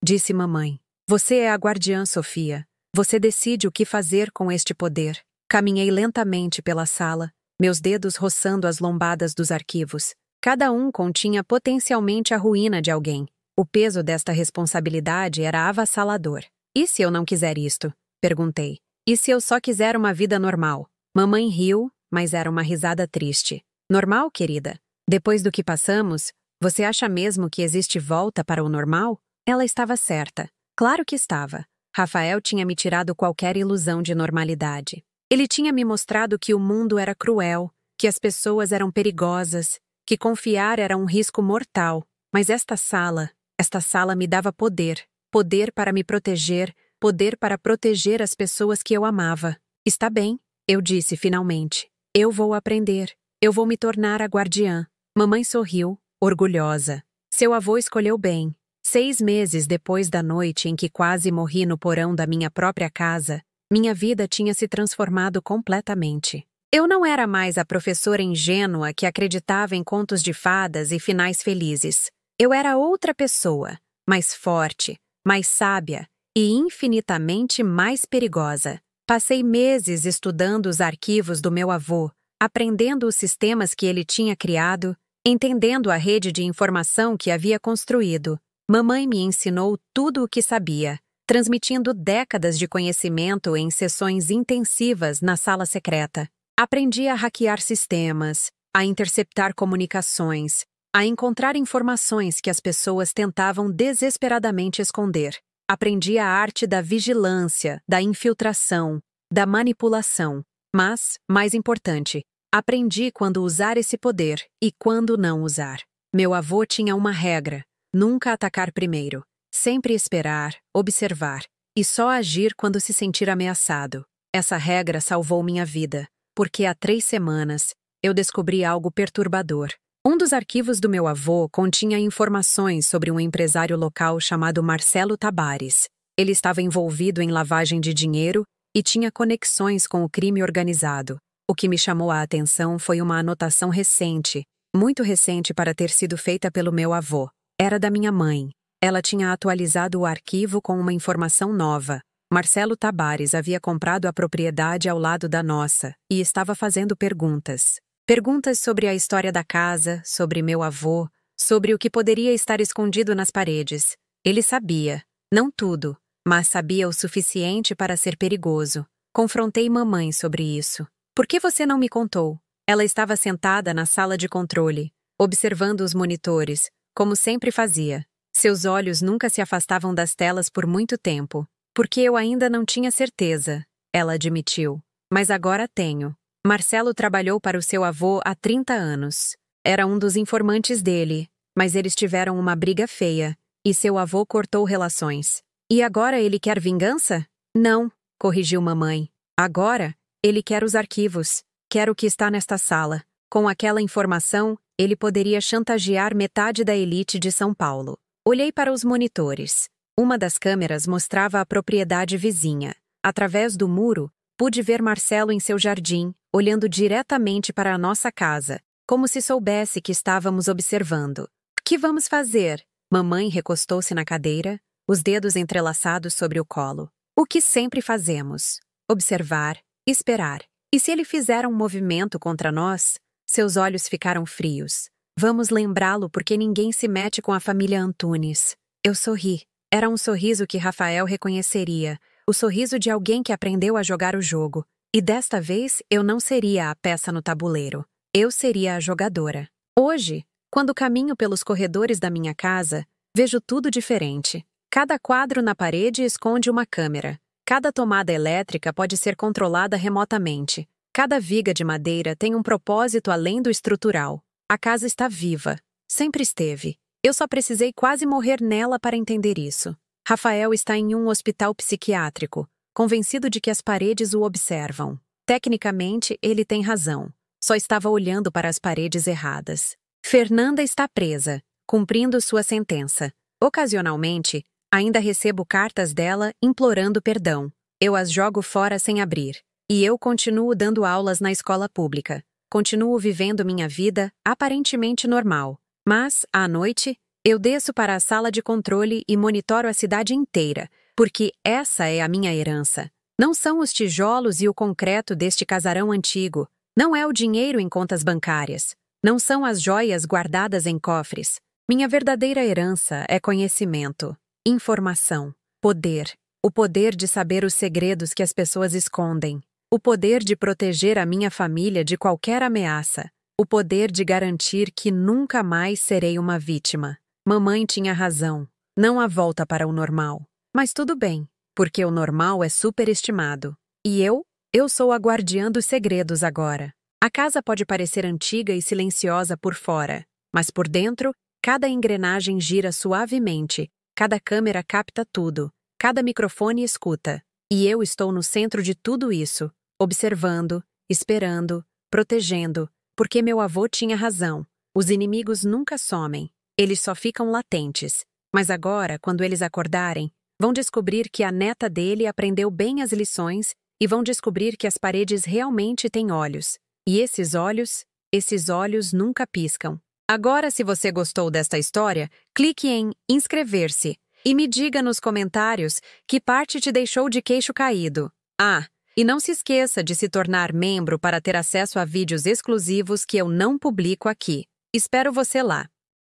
disse mamãe. Você é a guardiã, Sofia. Você decide o que fazer com este poder. Caminhei lentamente pela sala, meus dedos roçando as lombadas dos arquivos. Cada um continha potencialmente a ruína de alguém. O peso desta responsabilidade era avassalador. E se eu não quiser isto? Perguntei. E se eu só quiser uma vida normal? Mamãe riu, mas era uma risada triste. Normal, querida? Depois do que passamos, você acha mesmo que existe volta para o normal? Ela estava certa. Claro que estava. Rafael tinha me tirado qualquer ilusão de normalidade. Ele tinha me mostrado que o mundo era cruel, que as pessoas eram perigosas, que confiar era um risco mortal. Mas esta sala me dava poder. Poder para me proteger, poder para proteger as pessoas que eu amava. Está bem, eu disse finalmente. Eu vou aprender. Eu vou me tornar a guardiã. Mamãe sorriu, orgulhosa. Seu avô escolheu bem. 6 meses depois da noite em que quase morri no porão da minha própria casa, minha vida tinha se transformado completamente. Eu não era mais a professora ingênua que acreditava em contos de fadas e finais felizes. Eu era outra pessoa, mais forte, mais sábia e infinitamente mais perigosa. Passei meses estudando os arquivos do meu avô, aprendendo os sistemas que ele tinha criado, entendendo a rede de informação que havia construído. Mamãe me ensinou tudo o que sabia, transmitindo décadas de conhecimento em sessões intensivas na sala secreta. Aprendi a hackear sistemas, a interceptar comunicações, a encontrar informações que as pessoas tentavam desesperadamente esconder. Aprendi a arte da vigilância, da infiltração, da manipulação. Mas, mais importante, Aprendi quando usar esse poder e quando não usar. Meu avô tinha uma regra: nunca atacar primeiro, sempre esperar, observar e só agir quando se sentir ameaçado. Essa regra salvou minha vida, porque há 3 semanas eu descobri algo perturbador. Um dos arquivos do meu avô continha informações sobre um empresário local chamado Marcelo Tabares. Ele estava envolvido em lavagem de dinheiro e tinha conexões com o crime organizado. O que me chamou a atenção foi uma anotação recente, muito recente para ter sido feita pelo meu avô. Era da minha mãe. Ela tinha atualizado o arquivo com uma informação nova. Marcelo Tabares havia comprado a propriedade ao lado da nossa e estava fazendo perguntas. Perguntas sobre a história da casa, sobre meu avô, sobre o que poderia estar escondido nas paredes. Ele sabia, não tudo, mas sabia o suficiente para ser perigoso. Confrontei mamãe sobre isso. Por que você não me contou? Ela estava sentada na sala de controle, observando os monitores, como sempre fazia. Seus olhos nunca se afastavam das telas por muito tempo. Porque eu ainda não tinha certeza, ela admitiu. Mas agora tenho. Marcelo trabalhou para o seu avô há 30 anos. Era um dos informantes dele, mas eles tiveram uma briga feia, e seu avô cortou relações. E agora ele quer vingança? Não, corrigiu mamãe. Agora, ele quer os arquivos. Quer o que está nesta sala. Com aquela informação, ele poderia chantagear metade da elite de São Paulo. Olhei para os monitores. Uma das câmeras mostrava a propriedade vizinha. Através do muro, pude ver Marcelo em seu jardim, olhando diretamente para a nossa casa, como se soubesse que estávamos observando. O que vamos fazer? Mamãe recostou-se na cadeira, os dedos entrelaçados sobre o colo. O que sempre fazemos. Observar, esperar. E se ele fizer um movimento contra nós? Seus olhos ficaram frios. Vamos lembrá-lo porque ninguém se mete com a família Antunes. Eu sorri. Era um sorriso que Rafael reconheceria, o sorriso de alguém que aprendeu a jogar o jogo. E desta vez eu não seria a peça no tabuleiro. Eu seria a jogadora. Hoje, quando caminho pelos corredores da minha casa, vejo tudo diferente. Cada quadro na parede esconde uma câmera. Cada tomada elétrica pode ser controlada remotamente. Cada viga de madeira tem um propósito além do estrutural. A casa está viva. Sempre esteve. Eu só precisei quase morrer nela para entender isso. Rafael está em um hospital psiquiátrico, convencido de que as paredes o observam. Tecnicamente, ele tem razão. Só estava olhando para as paredes erradas. Fernanda está presa, cumprindo sua sentença. Ocasionalmente, ainda recebo cartas dela implorando perdão. Eu as jogo fora sem abrir. E eu continuo dando aulas na escola pública. Continuo vivendo minha vida aparentemente normal. Mas, à noite, eu desço para a sala de controle e monitoro a cidade inteira, porque essa é a minha herança. Não são os tijolos e o concreto deste casarão antigo. Não é o dinheiro em contas bancárias. Não são as joias guardadas em cofres. Minha verdadeira herança é conhecimento, informação, poder. O poder de saber os segredos que as pessoas escondem. O poder de proteger a minha família de qualquer ameaça. O poder de garantir que nunca mais serei uma vítima. Mamãe tinha razão. Não há volta para o normal. Mas tudo bem, porque o normal é superestimado. E eu sou a guardiã dos segredos agora. A casa pode parecer antiga e silenciosa por fora, mas por dentro, cada engrenagem gira suavemente, cada câmera capta tudo, cada microfone escuta. E eu estou no centro de tudo isso, observando, esperando, protegendo, porque meu avô tinha razão. Os inimigos nunca somem, eles só ficam latentes. Mas agora, quando eles acordarem, vão descobrir que a neta dele aprendeu bem as lições e vão descobrir que as paredes realmente têm olhos. E esses olhos nunca piscam. Agora, se você gostou desta história, clique em inscrever-se e me diga nos comentários que parte te deixou de queixo caído. Ah, e não se esqueça de se tornar membro para ter acesso a vídeos exclusivos que eu não publico aqui. Espero você lá!